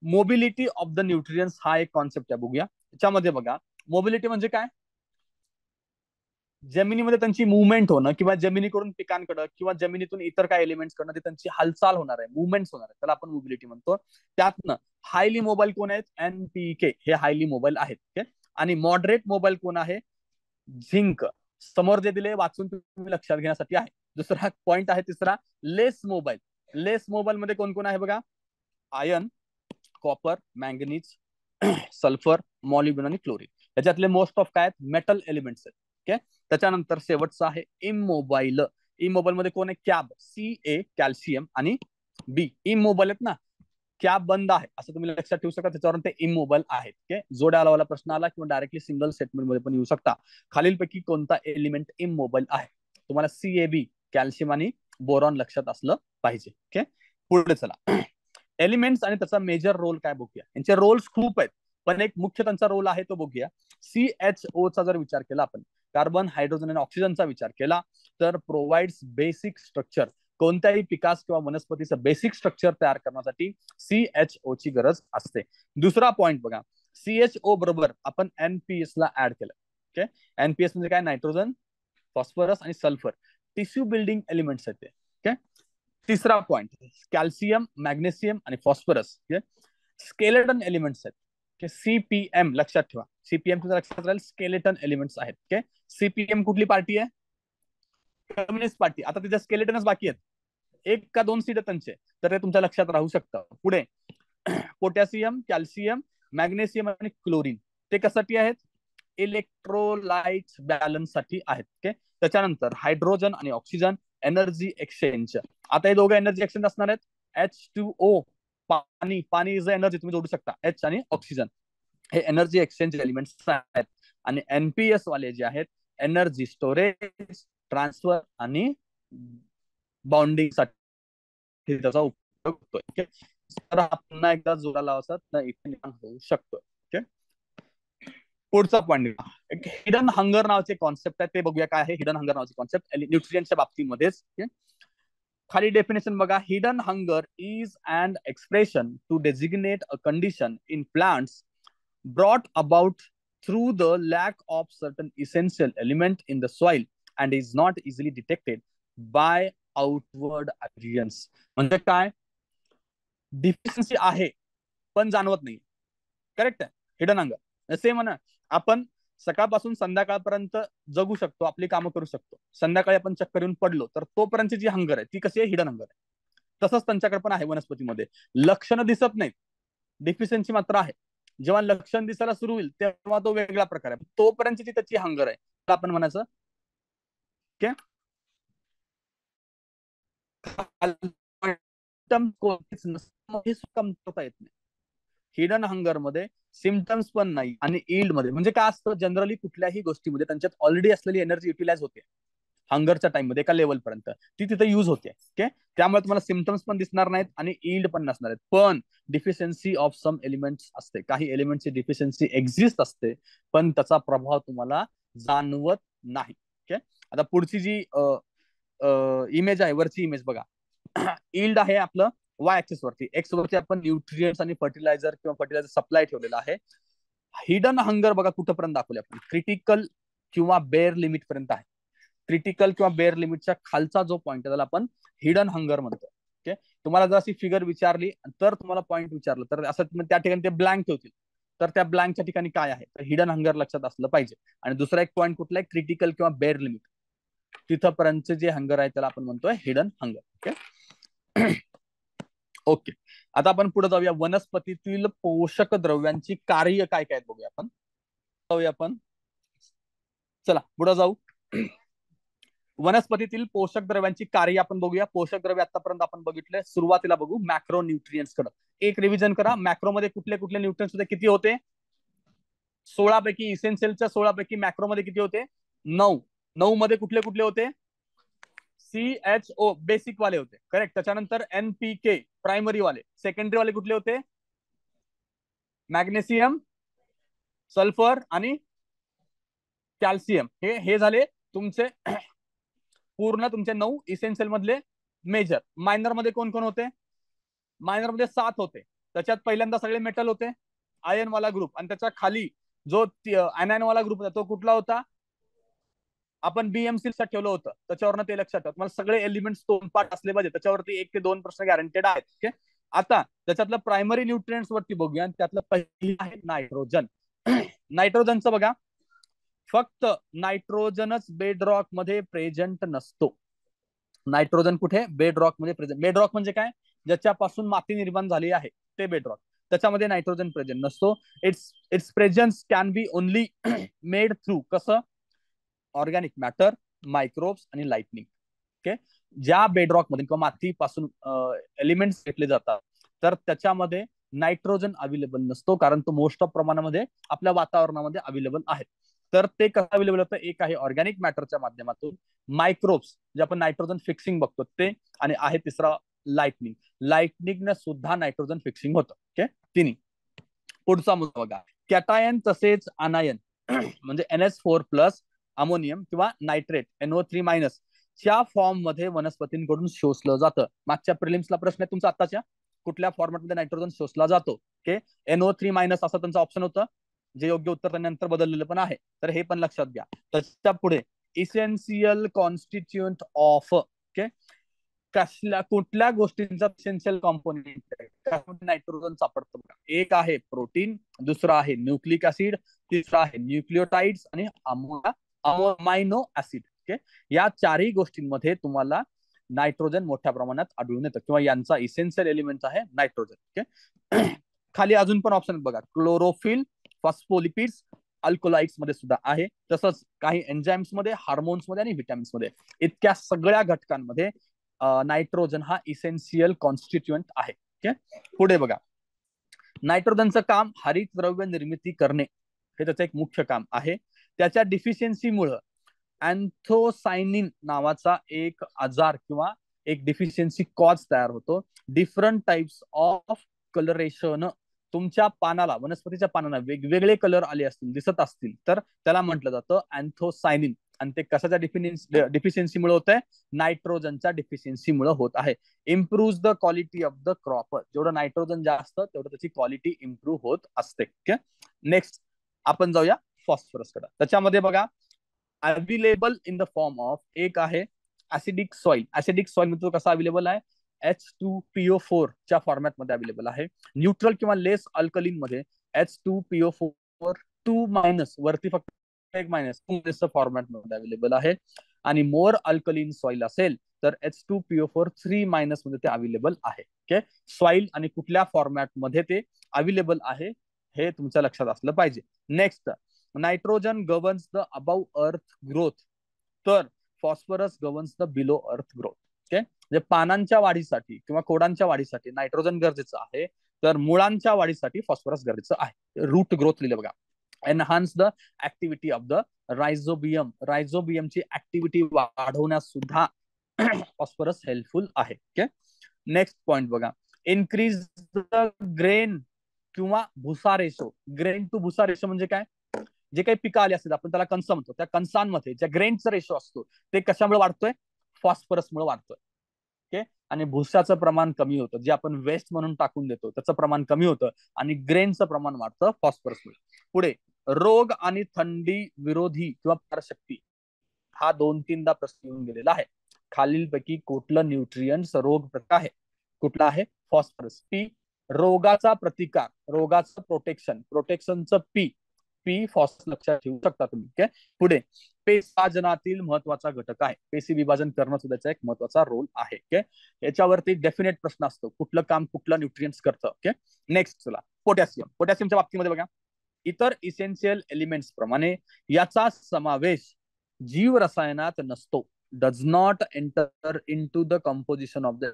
मोबिलिटी ऑफ द न्यूट्रिएंट्स हा एक कॉन्सेप्ट आहे, बघूया. त्याच्यामध्ये बघा मोबिलिटी म्हणजे काय, जमिनीमध्ये त्यांची मुवमेंट होणं किंवा जमिनीकडून पिकांकडे किंवा जमिनीतून इतर काय एलिमेंट्स कडनं ते त्यांची हालचाल होणार आहे, मुवमेंट्स होणार आहे, त्याला आपण मोबिलिटी म्हणतो. त्यातनं हायली मोबाईल कोण आहेत, NPK हे हायली मोबाईल आहेत. ओके, आणि मॉडरेट मोबाईल कोण आहे, झिंक. समोर जे दिले वाचून तुम्ही लक्षात घेण्यासाठी आहे. दुसरा पॉइंट आहे तिसरा, लेस मोबाईल. लेस मोबाईल मध्ये कोण कोण आहे बघा, iron, copper, manganese, sulphur, molybdenum आणि क्लोरीन. याच्यातले मोस्ट ऑफ काय आहेत, मेटल एलिमेंट्स आहेत. ओके, त्याच्यानंतर शेवटचा आहे इमोबाईल. इमोबाईल मध्ये कोण आहे, कॅब, Ca कॅल्शियम आणि बी. इमोबाईल आहेत ना, कॅब बंद आहे असं तुम्ही लक्षात ठेवू शकता, त्याच्यावरून ते इमोबाईल आहेत. ओके, जोड्या लावायला प्रश्न आला किंवा डायरेक्टली सिंगल स्टेटमेंट मध्ये पण येऊ शकता. खालीलपैकी कोणता एलिमेंट इमोबाईल आहे, तुम्हाला Cab कॅल्शियम आणि बोरॉन लक्षात असलं पाहिजे. ओके, पुढे चला. एलिमेंट्स आणि त्याचा मेजर रोल काय बघूया. यांचे रोल्स खूप आहेत, पण एक मुख्य त्यांचा रोल आहे तो बघूया. CHO चा जर विचार केला आपण, कार्बन, हायड्रोजन आणि ऑक्सिजनचा विचार केला तर प्रोव्हाइड्स बेसिक स्ट्रक्चर. कोणत्याही पिकास किंवा वनस्पतीचं बेसिक स्ट्रक्चर तयार करण्यासाठी CHO ची गरज असते. दुसरा पॉइंट बघा, CHO बरोबर आपण NPS ला ऍड केलं. ओके, NPS म्हणजे काय, नायट्रोजन, फॉस्फरस आणि सल्फर. टिश्यू बिल्डिंग एलिमेंट्स आहेत ते. ओके, तिसरा पॉइंट कॅल्शियम, मॅग्नेशियम आणि फॉस्फरस. स्केलेटन एलिमेंट्स आहेत. सीपीएम लक्षात ठेवा, सीपीएम तुझ्या लक्षात राहील, स्केलेटन एलिमेंट्स आहेत. ओके, सीपीएम कुठली पार्टी आहे? Communist party. आता तिथे स्केलेटनच बाकी आहेत, 1 का 2 सीट त्यांचे, तर ते तुमच्या लक्षात राहू शकतं. पुढे पोटॅशियम, कॅल्शियम, मॅग्नेशियम आणि क्लोरीन, ते कशासाठी आहेत? इलेक्ट्रोलाइट बॅलन्स साठी आहेत. ओके, त्याच्यानंतर हायड्रोजन आणि ऑक्सिजन, एनर्जी एक्सचेंज. आता हे दोघं एनर्जी एक्सचेंज असणार आहेत. H2O, पाणी, पाणी इज एनर्जी, तुम्ही जोडू शकता H आणि ऑक्सिजन, हे एनर्जी एक्सचेंज एलिमेंट्स आहेत. आणि एनपीएस वाले जे आहेत, एनर्जी स्टोरेज, ट्रान्सफर आणि बॉन्डिंग साठी त्याचा उपयोग होतोय. तर हा पुन्हा एकदा जोडा लावायचा ना, इथे निर्माण होऊ शकतो. ओके, पुढचा पॉईंट, एक हिडन हंगर नावाचे कॉन्सेप्ट आहे, ते बघूया काय आहे हिडन हंगर नावाचे कॉन्सेप्ट न्यूट्रिएंटच्या बाबतीमध्येच. खाली डेफिनेशन बघा, hidden hunger is an expression to designate a condition in plants brought about through the lack of certain essential element in the soil and is not easily detected by outward appearance. म्हणजे काय? डिफिशियन्सी आहे पण जाणवत नाही. करेक्ट आहे, हिडन हंगर. सेम म्हणा, आपण सकाळपासून संध्याकाळपर्यंत जगू शकतो, आपली कामं करू शकतो, संध्याकाळी आपण चक्कर येऊन पडलो तर तोपर्यंतची जी हंगर आहे ती कशी आहे? हिडन हंगर आहे. तसंच त्यांच्याकडे पण आहे वनस्पतीमध्ये, लक्षणं दिसत नाहीत, डिफिशियन्सी मात्र आहे. जेव्हा लक्षण दिसायला सुरू होईल तेव्हा तो वेगळा प्रकार आहे, तोपर्यंतची त्याची हंगर आहे, तर आपण म्हणायचं ओके. कमतरता येत नाही हिडन हंगर मध्ये, सिम्पटम्स पण नाही. आणि ईल्ड मध्ये म्हणजे काय असतं, जनरली कुठल्याही गोष्टीमध्ये त्यांच्यात ऑलरेडी असलेली एनर्जी युटिलाइज होते हंगरच्या टाइम मध्ये, एका लेवल पर्यंत ती तिथे युज होते. ओके, त्यामुळे तुम्हाला सिम्पटम्स पण दिसणार नाहीत आणि ईल्ड पण नसणार आहेत. पण डिफिशियन्सी ऑफ सम एलिमेंट्स असते, काही एलिमेंटची डिफिशियन्सी एक्झिस्ट असते, पण त्याचा प्रभाव तुम्हाला जाणवत नाही. ओके, आता पुढची जी इमेज आहे, वरची इमेज बघा, ईल्ड आहे आपलं वाय ऍक्सिस वरती, एक्स वरती आपण न्यूट्रिएंट्स आणि फर्टिलायझर किंवा फर्टिलायझर सप्लाय ठेवलेला आहे. हिडन हंगर बघा कुठपर्यंत दाखवले आपण, क्रिटिकल किंवा बेअर लिमिट पर्यंत आहे. क्रिटिकल किंवा बेअर लिमिटच्या खालचा जो पॉईंट आहे त्याला आपण हिडन हंगर म्हणतो. ओके, तुम्हाला जर अशी फिगर विचारली तर तुम्हाला पॉईंट विचारलं तर असं त्या ठिकाणी ते ब्लँक ठेवतील, तर त्या ब्लँकच्या ठिकाणी काय आहे, तर हिडन हंगर लक्षात असलं पाहिजे. आणि दुसरा एक पॉईंट कुठला आहे, क्रिटिकल किंवा बेअर लिमिट, तिथपर्यंत जे हंगर आहे त्याला आपण म्हणतोय हिडन हंगर. ओके ओके, आता आपण पुढे जाऊया, वनस्पतीतील पोषक द्रव्यांची कार्य काय काय बघूया आपण. चला पुढे जाऊ. वनस्पतीतील पोषक द्रव्यांची कार्य आपण बघूया. पोषक द्रव्य आतापर्यंत आपण बघितले, सुरुवातीला बघू मॅक्रो न्यूट्रिएंट्स कडे. एक रिव्हिजन करा, मॅक्रो मध्ये कुठले कुठले न्यूट्रिएंट्स होते, किती होते? 16 पैकी, इसेन्शियलच्या 16 पैकी मॅक्रो मध्ये किती होते? 9. 9 मध्ये कुठले कुठले होते? CHO बेसिक वाले होते, करेक्ट. त्याच्यानंतर NPK प्रायमरी वाले. सेकंडरी वाले कुठले होते? मॅग्नेशियम, सल्फर आणि कॅल्शियम. हे झाले तुमचे पूर्ण तुमचे 9 इसेन्शियल मधले मेजर. मायनर मध्ये कोण कोण होते? मायनर मध्ये 7 होते. त्याच्यात पहिल्यांदा सगळे मेटल होते, आयन वाला ग्रुप, आणि त्याच्या खाली जो अनायन वाला ग्रुप होता तो कुठला होता? आपण BMC ठेवलं होतं, त्याच्यावरनं ते लक्षात ठेवा. तुम्हाला सगळे एलिमेंट्स तोंडपाठ असले पाहिजे, त्याच्यावरती 1 ते 2 प्रश्न गॅरंटेड आहेत. ओके, आता त्याच्यातलं प्रायमरी न्यूट्रिएंट्स वरती बघूया. त्यातलं पहिलं आहे नायट्रोजन. नायट्रोजनचं बघा, फक्त नायट्रोजनच बेडरॉक मध्ये प्रेझेंट नसतो. नायट्रोजन कुठे? बेडरॉक मध्ये प्रेझेंट. बेडरॉक म्हणजे काय? ज्याच्यापासून माती निर्माण झाली आहे ते बेडरॉक, त्याच्यामध्ये नायट्रोजन प्रेझेंट नसतो. It's presence can be only made through, कसं? ऑर्गॅनिक मॅटर, मायक्रोब्स आणि लाइटनिंग. ओके, ज्या बेडरॉक मध्ये किंवा मातीपासून एलिमेंट्स घेतले जातात तर त्याच्यामध्ये नायट्रोजन अवेलेबल नसतो, कारण तो मोस्ट ऑफ प्रमाणामध्ये आपल्या वातावरणामध्ये अवेलेबल आहे. तर ते कसं अवेलेबल होतं? एक आहे ऑर्गॅनिक मॅटरच्या माध्यमातून, मायक्रोब्स जे आपण नायट्रोजन फिक्सिंग बघतो ते, आणि आहे तिसरा लाइटनिंग. लाइटनिंग सुद्धा नायट्रोजन फिक्सिंग होतं. ओके, तिन्ही. पुढचा मुद्दा बघा, कॅटायन तसेच अनायन म्हणजे NH4+ अमोनियम किंवा नायट्रेट NO3- च्या फॉर्म मध्ये वनस्पतींकडून शोषलं जातं. मागच्या प्रिलिम्सला प्रश्न आहे तुमचा आताच्या, कुठल्या फॉर्मॅटमध्ये नायट्रोजन शोषला जातो? ओके, NO3- असं त्यांचं ऑप्शन होतं, जे योग्य उत्तर त्यानंतर बदललेलं पण आहे, तर हे पण लक्षात घ्या. त्याच्या पुढे इसेन्शियल कॉन्स्टिट्यूएंट ऑफ, ओके, कुठल्या गोष्टींचा इसेन्शियल कॉम्पोनेंट आहे त्यामध्ये नायट्रोजन सापडतं बघा. एक आहे प्रोटीन, दुसरा आहे न्यूक्लिक ऍसिड, तिसरा आहे न्यूक्लिओटाइड्स आणि अमायनो ऍसिड. ओके, या चारही गोष्टींमध्ये तुम्हाला नायट्रोजन मोठ्या प्रमाणात आढळून येतं किंवा यांचा इसेन्शियल एलिमेंट आहे नायट्रोजन. ओके, खाली अजून पण ऑप्शन बघा, क्लोरोफिल, फॉस्फोलिपिड्स, अल्कोलाइड्स मध्ये सुद्धा आहे, तसंच काही एन्झाइम्स मध्ये, हार्मोन्स मध्ये आणि व्हिटॅमिन्स मध्ये. इतक्या सगळ्या घटकांमध्ये नायट्रोजन हा इसेन्शियल कॉन्स्टिट्युएंट आहे. ओके, पुढे बघा, नायट्रोजनचं काम हरितद्रव्य निर्मिती करणे हे त्याचं एक मुख्य काम आहे. त्याच्या डिफिशियन्सीमुळं अँथोसायनिन नावाचा एक आजार किंवा एक डिफिशियन्सी कॉज तयार होतो. डिफरंट टाइप्स ऑफ कलरेशन, तुमच्या पानाला, वनस्पतीच्या पानाला वेगवेगळे कलर आले असतील, दिसत असतील, तर त्याला म्हटलं जातं अँथोसायनिन. आणि ते कशाच्या डिफिशियन्सीमुळे होत आहे? नायट्रोजनच्या डिफिशियन्सीमुळे होत आहे. Improve the quality of the crop, जेवढं नायट्रोजन जास्त तेवढं त्याची क्वालिटी इम्प्रूव्ह होत असते. ओके, नेक्स्ट आपण जाऊया फॉस्फरस कडे. त्याच्यामध्ये बघा, available in the form of, एक आहे ऍसिडिक सॉइल. ऍसिडिक सॉइल म्हणजे कसा अवेलेबल आहे? H2PO4 च्या फॉर्मॅट मध्ये अवेलेबल आहे. न्यूट्रल किंवा लेस अल्कलीन मध्ये H2PO4 2- वरती फक्त एक मायनस फॉर्मॅट मध्ये अवेलेबल आहे. आणि मोर अल्कलीन सॉइल असेल तर H2PO4 3- मध्ये ते अवेलेबल आहे. ओके, सॉइल आणि कुठल्या फॉर्मॅट मध्ये ते अवेलेबल आहे हे तुमच्या लक्षात असलं पाहिजे. Next, nitrogen governs the above अर्थ ग्रोथ, तर फॉस्फरस गव्हर्न्स द बिलो अर्थ ग्रोथ. ओके, म्हणजे पानांच्या वाढीसाठी किंवा खोडांच्या वाढीसाठी नायट्रोजन गरजेचं आहे, तर मुळांच्या वाढीसाठी फॉस्फरस गरजेचं आहे. रूट ग्रोथ लिहिले बघा. Enhance the activity of the rhizobium, रायझोबियमची ऍक्टिव्हिटी वाढवण्यास सुद्धा फॉस्फरस हेल्पफुल आहे. ओके, नेक्स्ट पॉइंट बघा, इन्क्रीज द ग्रेन किंवा भुसा रेशो. ग्रेन टू भुसा रेशो म्हणजे काय? जे काही पिकं आली असतील आपण त्याला कणसं म्हणतो, त्या कणसांमध्ये ज्या ग्रेनचा रेशो असतो ते कशामुळे वाढतोय? फॉस्फरसमुळे वाढतोय. ओके, आणि भुसाचं प्रमाण कमी होतं, जे आपण वेस्ट म्हणून टाकून देतो त्याचं प्रमाण कमी होतं आणि ग्रेनचं प्रमाण वाढतं फॉस्फरसमुळे. पुढे, रोग आणि थंडी विरोधी किंवा प्रतिकारशक्ती, हा 2-3दा प्रश्न येऊन गेलेला आहे. खालीलपैकी कुठलं न्यूट्रियंट्स रोग आहे? कुठला आहे? फॉस्फरस. पी, रोगाचा प्रतिकार, रोगाचं प्रोटेक्शन, प्रोटेक्शनचं पी, पी फॉस्फरस लक्षात ठेवू शकता तुम्ही. ओके, पुढे, पेशीविभाजनातील महत्वाचा घटक आहे. पेशी विभाजन करणं सुद्धा एक महत्वाचा रोल आहे. ओके, याच्यावरती डेफिनेट प्रश्न असतो, कुठलं काम कुठलं न्यूट्रियंट्स करतं. ओके, नेक्स्ट चला, पोटॅशियम. पोटॅशियमच्या बाबतीमध्ये बघा, इतर इसेन्शियल एलिमेंट्स प्रमाणे याचा समावेश जीव रसायनात नसतो. Does not enter into the composition of the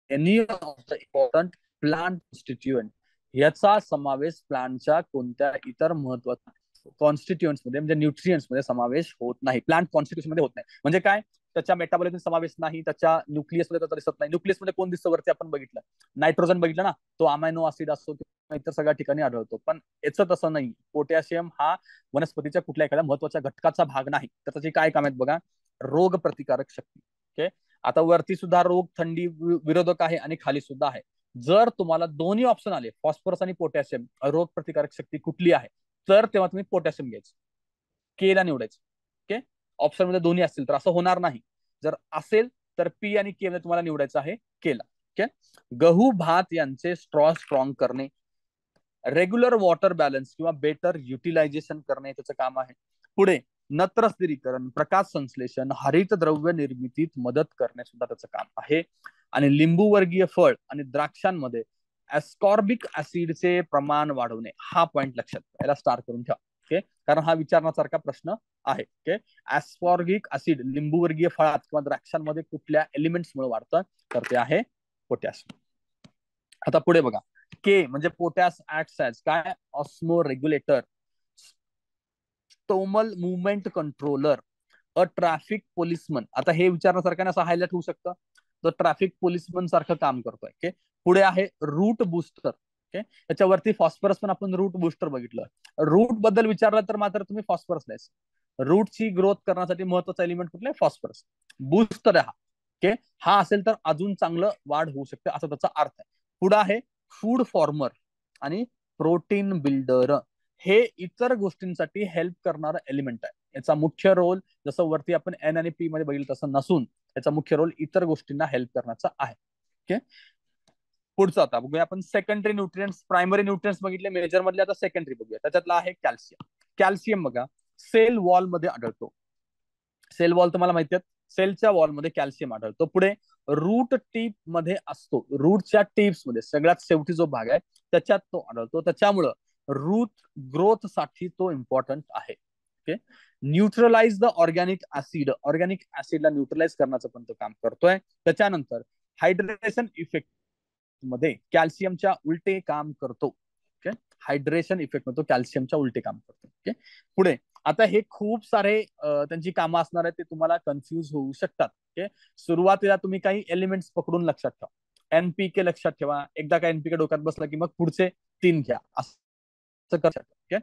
any of the important plant constituent. याचा समावेश प्लांटच्या कोणत्या इतर महत्वाच्या कॉन्स्टिट्युएंट्स मध्ये म्हणजे न्यूट्रियंट्स मध्ये समावेश होत नाही. प्लांट कॉन्स्टिट्युएंट मध्ये होत नाही म्हणजे काय? त्याच्या मेटाबॉलिझम समावेश नाही, त्याच्या न्यूक्लियस मध्ये त्याचा दिसत नाही. न्यूक्लियस मध्ये कोण दिसतं वरती आपण बघितलं? नायट्रोजन बघितलं ना, तो अमायनो ऍसिड असतो किंवा इतर सगळ्या ठिकाणी आढळतो. पण याचं तसं नाही. पोटॅशियम हा वनस्पतीच्या कुठल्या एखाद्या महत्वाच्या घटकाचा भाग नाही. तर त्याची काय काम आहेत बघा? रोग प्रतिकारक शक्ती. ओके, आता वरती सुद्धा रोग थंडी विरोधक आहे आणि खाली सुद्धा आहे. जर तुम्हाला दोन्ही ऑप्शन आले, फॉस्फरस आणि पोटॅशियम, रोग प्रतिकारक शक्ती कुठली आहे, तर तेव्हा तुम्ही पोटॅशियम घ्यायचं, के ला निवडायचं. ओके, ऑप्शन मध्ये दोन्ही असतील तर असं होणार नाही. जर असेल तर पी आणि के मध्ये तुम्हाला निवडायचं आहे केला. ओके, गहू भात यांचे स्ट्रॉंग करणे, रेग्युलर वॉटर बॅलन्स किंवा बेटर युटिलायझेशन करणे त्याचं काम आहे. पुढे, नत्र स्थिरीकरण, प्रकाश संश्लेषण, हरित द्रव्य निर्मितीत मदत करणे सुद्धा त्याचं काम आहे. आणि लिंबू वर्गीय फळ आणि द्राक्षांमध्ये एस्कॉर्बिक ऍसिडचे प्रमाण वाढवणे, हा पॉइंट लक्षात याला स्टार करून ठेवा. ओके, कारण हा विचारण्यासारखा प्रश्न आहे. ओके, एस्कॉर्बिक ऍसिड लिंबूवर्गीय फळात किंवा द्राक्षांमध्ये कुठल्या एलिमेंट्समुळे वाढतं? तर ते आहे पोटॅशियम. आता पुढे बघा, के म्हणजे पोटॅश ऍक्ट्स ऍज काय? Osmo regulator, stromal movement controller, अ ट्रॅफिक पोलिसमन. आता हे विचारण्यासारखं असं हायलाइट होऊ शकतं, तो ट्रॅफिक पोलिसमन सारखं काम करतोय. ओके, पुढे आहे रूट बुस्टर. ओके, त्याच्यावरती फॉस्फरस पण आपण रूट बुस्टर बघितलं. रूट बद्दल विचारलं तर मात्र तुम्ही फॉस्फरस लिहायचं. रूटची ग्रोथ करण्यासाठी महत्वाचा एलिमेंट कुठला आहे? फॉस्फरस. बुस्टर हा. ओके, हा असेल तर अजून चांगलं वाढ होऊ शकते असा त्याचा अर्थ आहे. पुढे आहे फूड फॉर्मर आणि प्रोटीन बिल्डर. हे इतर गोष्टींसाठी हेल्प करणारं एलिमेंट आहे. याचा मुख्य रोल जसं वरती आपण एन आणि पी मध्ये बघितलं तसं नसून याचा मुख्य रोल इतर गोष्टींना हेल्प करण्याचा आहे. ओके, पुढचं आता बघूया आपण सेकंडरी न्यूट्रिएंट्स. प्रायमरी न्यूट्रिएंट्स बघितले मेजर मधले, आता सेकंडरी बघूया. त्याच्यातला आहे कॅल्शियम. कॅल्शियम बघा सेल वॉल मध्ये आढळतो. सेल वॉल तुम्हाला माहिती आहे, सेलच्या वॉल मध्ये कॅल्शियम आढळतो. पुढे रूट टीप मध्ये असतो. रूटच्या टिप्स मध्ये सगळ्यात शेवटी जो भाग आहे त्याच्यात तो आढळतो. त्याच्यामुळं रूट ग्रोथ साठी तो इम्पॉर्टंट आहे. Okay, neutralize the organic acid. Organic ऍसिडला न्यूट्रलाइज करण्याचं पण तो काम करतोय. त्याच्यानंतर हायड्रेशन इफेक्ट मध्ये कॅल्शियमच्या उलटे काम करतो. ओके, हायड्रेशन इफेक्ट मध्ये तो कॅल्शियमच्या उलटे काम करतो. ओके, पुढे आता हे खूप सारे त्यांची कामं असणार आहेत, ते तुम्हाला कन्फ्युज होऊ शकतात. ओके, सुरुवातीला तुम्ही काही एलिमेंट्स पकडून लक्षात ठेवा. एनपीके लक्षात ठेवा. एकदा का एनपीके डोक्यात बसला की मग पुढचे 3 घ्या, असं करू शकता. ओके,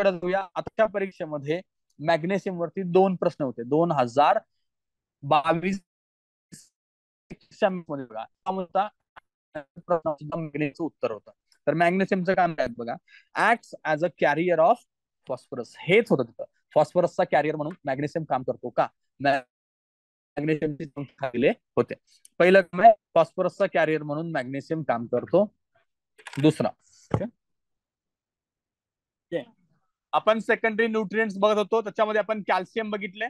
जाऊया. आजच्या परीक्षेमध्ये मॅग्नेशियम वरती 2 प्रश्न होते. 2022 मध्ये बघा मॅग्नेशियमचं उत्तर होतं. तर मॅग्नेशियमचं काम काय बघा, acts as a carrier of phosphorus. हेच होतं तिथं, फॉस्फरसचा कॅरियर म्हणून मॅग्नेशियम काम करतो का. मॅग्नेशियमचे दिले होते. पहिलं काम आहे फॉस्फरसचा कॅरियर म्हणून मॅग्नेशियम काम करतो. दुसरा आपण सेकंडरी न्यूट्रिएंट्स बघत होतो, त्याच्यामध्ये आपण कॅल्शियम बघितले.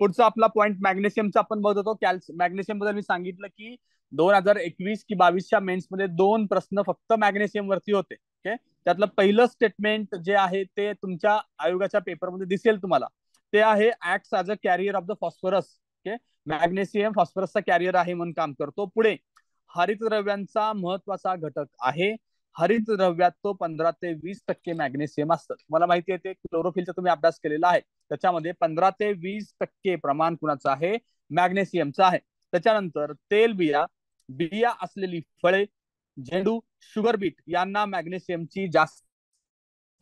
पुढचा आपला पॉईंट मॅग्नेशियमचा आपण बघत होतो. मॅग्नेशियम बद्दल मी सांगितलं की 2021 की 22च्या मेन्स मध्ये 2 प्रश्न फक्त मॅग्नेशियम वरती होते. ओके, त्यातलं पहिलं स्टेटमेंट जे आहे ते तुमच्या आयोगाच्या पेपरमध्ये दिसेल तुम्हाला. ते आहे acts as a carrier of the phosphorus. Okay, magnesium फॉस्फरसचा कॅरियर आहे म्हणून काम करतो. पुढे हरितद्रव्यांचा महत्वाचा घटक आहे. हरितद्रव्यात तो 15 ते 20% मॅग्नेशियम असतं. तुम्हाला माहिती आहे ते क्लोरोफिलचा तुम्ही अभ्यास केलेला आहे. त्याच्यामध्ये 15 ते 20% प्रमाण कुणाचं आहे, मॅग्नेशियमचं आहे. त्याच्यानंतर तेलबिया, बिया असलेली फळे, झेंडू, शुगर बीट यांना मॅग्नेशियमची जास्त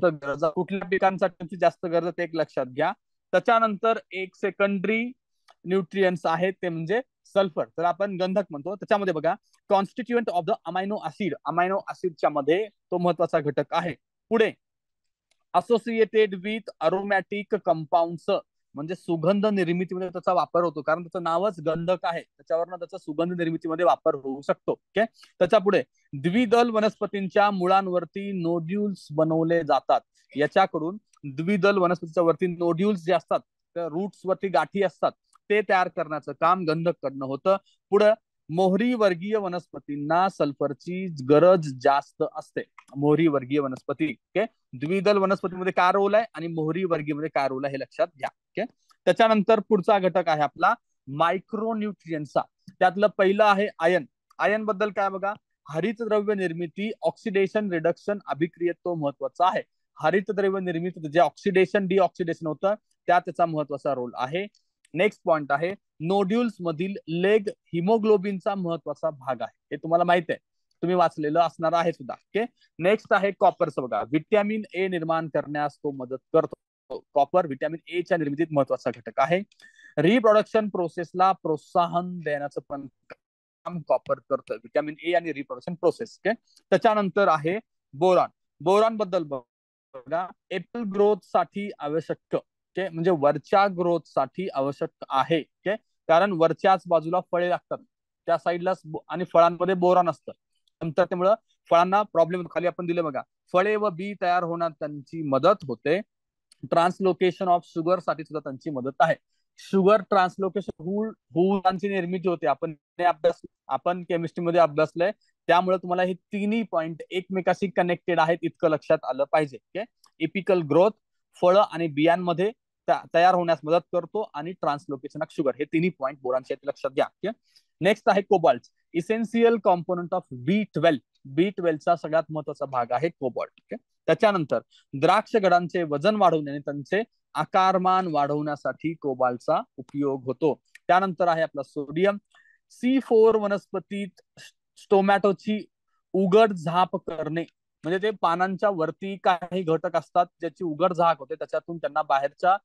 गरज. कुठल्या पिकांसाठी जास्त गरज ते एक लक्षात घ्या. त्याच्यानंतर एक सेकंडरी न्यूट्रिएंट्स आहेत ते म्हणजे सल्फर. तर आपण गंधक म्हणतो. त्याच्यामध्ये बघा constituent of the amino acid. Amino ऍसिडच्या मध्ये तो महत्वाचा घटक आहे. पुढे असोसिएटेड विथ अरोमॅटिक कंपाऊंड्स, म्हणजे सुगंध निर्मितीमध्ये त्याचा वापर होतो, कारण त्याचं नावच गंधक आहे, त्याच्यावरनं त्याचा सुगंध निर्मितीमध्ये वापर होऊ शकतो. ओके, त्याच्या पुढे द्विदल वनस्पतींच्या मुळांवरती नोड्युल्स बनवले जातात. याच्याकडून द्विदल वनस्पतीच्या वरती नोड्युल्स जे असतात, त्या रूट्स वरती गाठी असतात, ते तयार करण्याचं काम गंधक कडनं होतं. पुढं मोहरी वर्गीय वनस्पतींना सल्फरची गरज जास्त असते. मोहरी वर्गीय वनस्पती. ओके, द्विदल वनस्पतीमध्ये काय रोल आहे आणि मोहरी वर्गीय काय रोल आहे हे लक्षात घ्या. ओके, त्याच्यानंतर पुढचा घटक आहे आपला मायक्रोन्यूट्रियंटचा. त्यातलं पहिलं आहे आयन. आयन बद्दल काय बघा, हरितद्रव्य निर्मिती, ऑक्सिडेशन, रिडक्शन, अभिक्रियेत तो महत्वाचा आहे. हरितद्रव्य निर्मिती जे ऑक्सिडेशन डिऑक्सिडेशन होतं त्यात त्याचा महत्वाचा रोल आहे. नेक्स्ट पॉइंट आहे नोड्युल्स मधील लेग हिमोग्लोबिनचा महत्वाचा भाग आहे. हे तुम्हाला माहित आहे, तुम्ही वाचलेलं असणार आहे सुद्धा. ओके, नेक्स्ट आहे कॉपरचं. बघा व्हिटॅमिन ए निर्माण करण्यास तो मदत करतो. कॉपर व्हिटॅमिन ए च्या निर्मितीत महत्वाचा घटक आहे. रिप्रोडक्शन प्रोसेसला प्रोत्साहन देण्याचं पण काम कॉपर करतं. व्हिटॅमिन ए आणि रिप्रोडक्शन प्रोसेस. ओके, त्याच्यानंतर आहे बोरॉन. बोरॉन बद्दल बघा एपल ग्रोथ साठी आवश्यक, ओके, म्हणजे वरच्या ग्रोथ साठी आवश्यक आहे. ओके, कारण वरच्याच बाजूला फळे लागतात त्या साईडला आणि फळांमध्ये बोरॉन असतं. नंतर त्यामुळं फळांना प्रॉब्लेम, खाली आपण दिले बघा, फळे व बी तयार होण्यात त्यांची मदत होते. ट्रान्सलोकेशन ऑफ शुगर साठी सुद्धा त्यांची मदत आहे. शुगर ट्रान्सलोकेशन होऊन त्यांची निर्मिती होते. आपण केमिस्ट्रीमध्ये अभ्यासलंय. त्यामुळे तुम्हाला हे तिन्ही पॉइंट एकमेकाशी कनेक्टेड आहेत इतकं लक्षात आलं पाहिजे. ओके, एपिकल ग्रोथ, फळं आणि बियांमध्ये तयार होण्यास मदत करतो आणि ट्रान्सलोकेशन ऑफ शुगर, हे तिन्ही पॉइंट बोरांचे लक्षात घ्या. ओके, नेक्स्ट आहे cobalt. Essential component of B12. B12चा सगळ्यात महत्वाचा भाग आहे कोबाल्ट. ओके, त्याच्यानंतर द्राक्ष गडांचे वजन वाढवणे आणि त्यांचे आकारमान वाढवण्यासाठी कोबाल्टचा उपयोग होतो. त्यानंतर आहे आपला सोडियम. C4 वनस्पतीत स्टोमॅटोची उघड झाप करणे, म्हणजे ते पानांच्या वरती काही घटक असतात ज्याची उघड झाक होते, त्याच्यातून त्यांना बाहेरच्या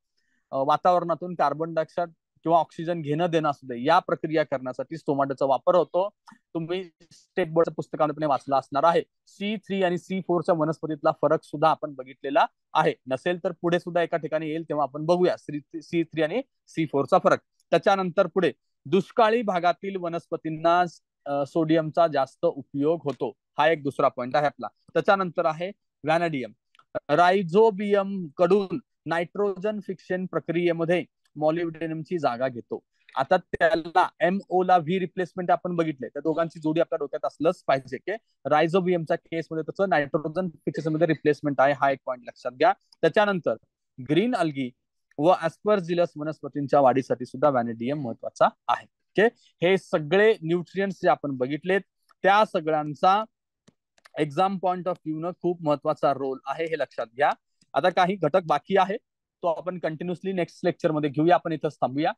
वातावरणातून कार्बन डायऑक्साईड किंवा ऑक्सिजन घेणं देणं असू दे, या प्रक्रिया करण्यासाठी स्टोमाटाचा वापर होतो. तुम्ही स्टेट बोर्डच्या पुस्तकामध्ये वाचला असणार आहे. C3 आणि C4च्या वनस्पतीतला फरक सुद्धा आपण बघितलेला आहे. नसेल तर पुढे सुद्धा एका ठिकाणी येईल तेव्हा आपण बघूया C3 आणि C4चा फरक. त्याच्यानंतर पुढे दुष्काळी भागातील वनस्पतींना सोडियमचा जास्त उपयोग होतो. हा एक दुसरा पॉइंट आहे आपला. त्याच्यानंतर आहे व्हॅनेडियम. रायझोबियम कडून नायट्रोजन फिक्शन प्रक्रियेमध्ये मॉलिब्डेनमची जागा घेतो. आता त्याला MO ला V रिप्लेसमेंट आपण बघितले, त्या दोघांची जोडी आपल्या डोक्यात असलंच पाहिजे की रायझोबियमच्या केसमध्ये त्याचं नायट्रोजन फिक्सेशन मध्ये रिप्लेसमेंट आहे. हा एक पॉईंट लक्षात घ्या. त्याच्यानंतर ग्रीन अल्गी व ऍस्परजिलस वनस्पतींच्या वाढीसाठी सुद्धा व्हॅनेडियम महत्वाचा आहे. ओके, हे सगळे न्यूट्रिएंट्स जे आपण बघितलेत त्या सगळ्यांचा एक्झाम पॉइंट ऑफ व्ह्यू न खूप महत्वाचा रोल आहे, हे लक्षात घ्या. आता काही घटक बाकी आहे, तो आपण कंटिन्युअसली नेक्स्ट लेक्चर मध्ये घेऊया. आपण इथं थांबूया.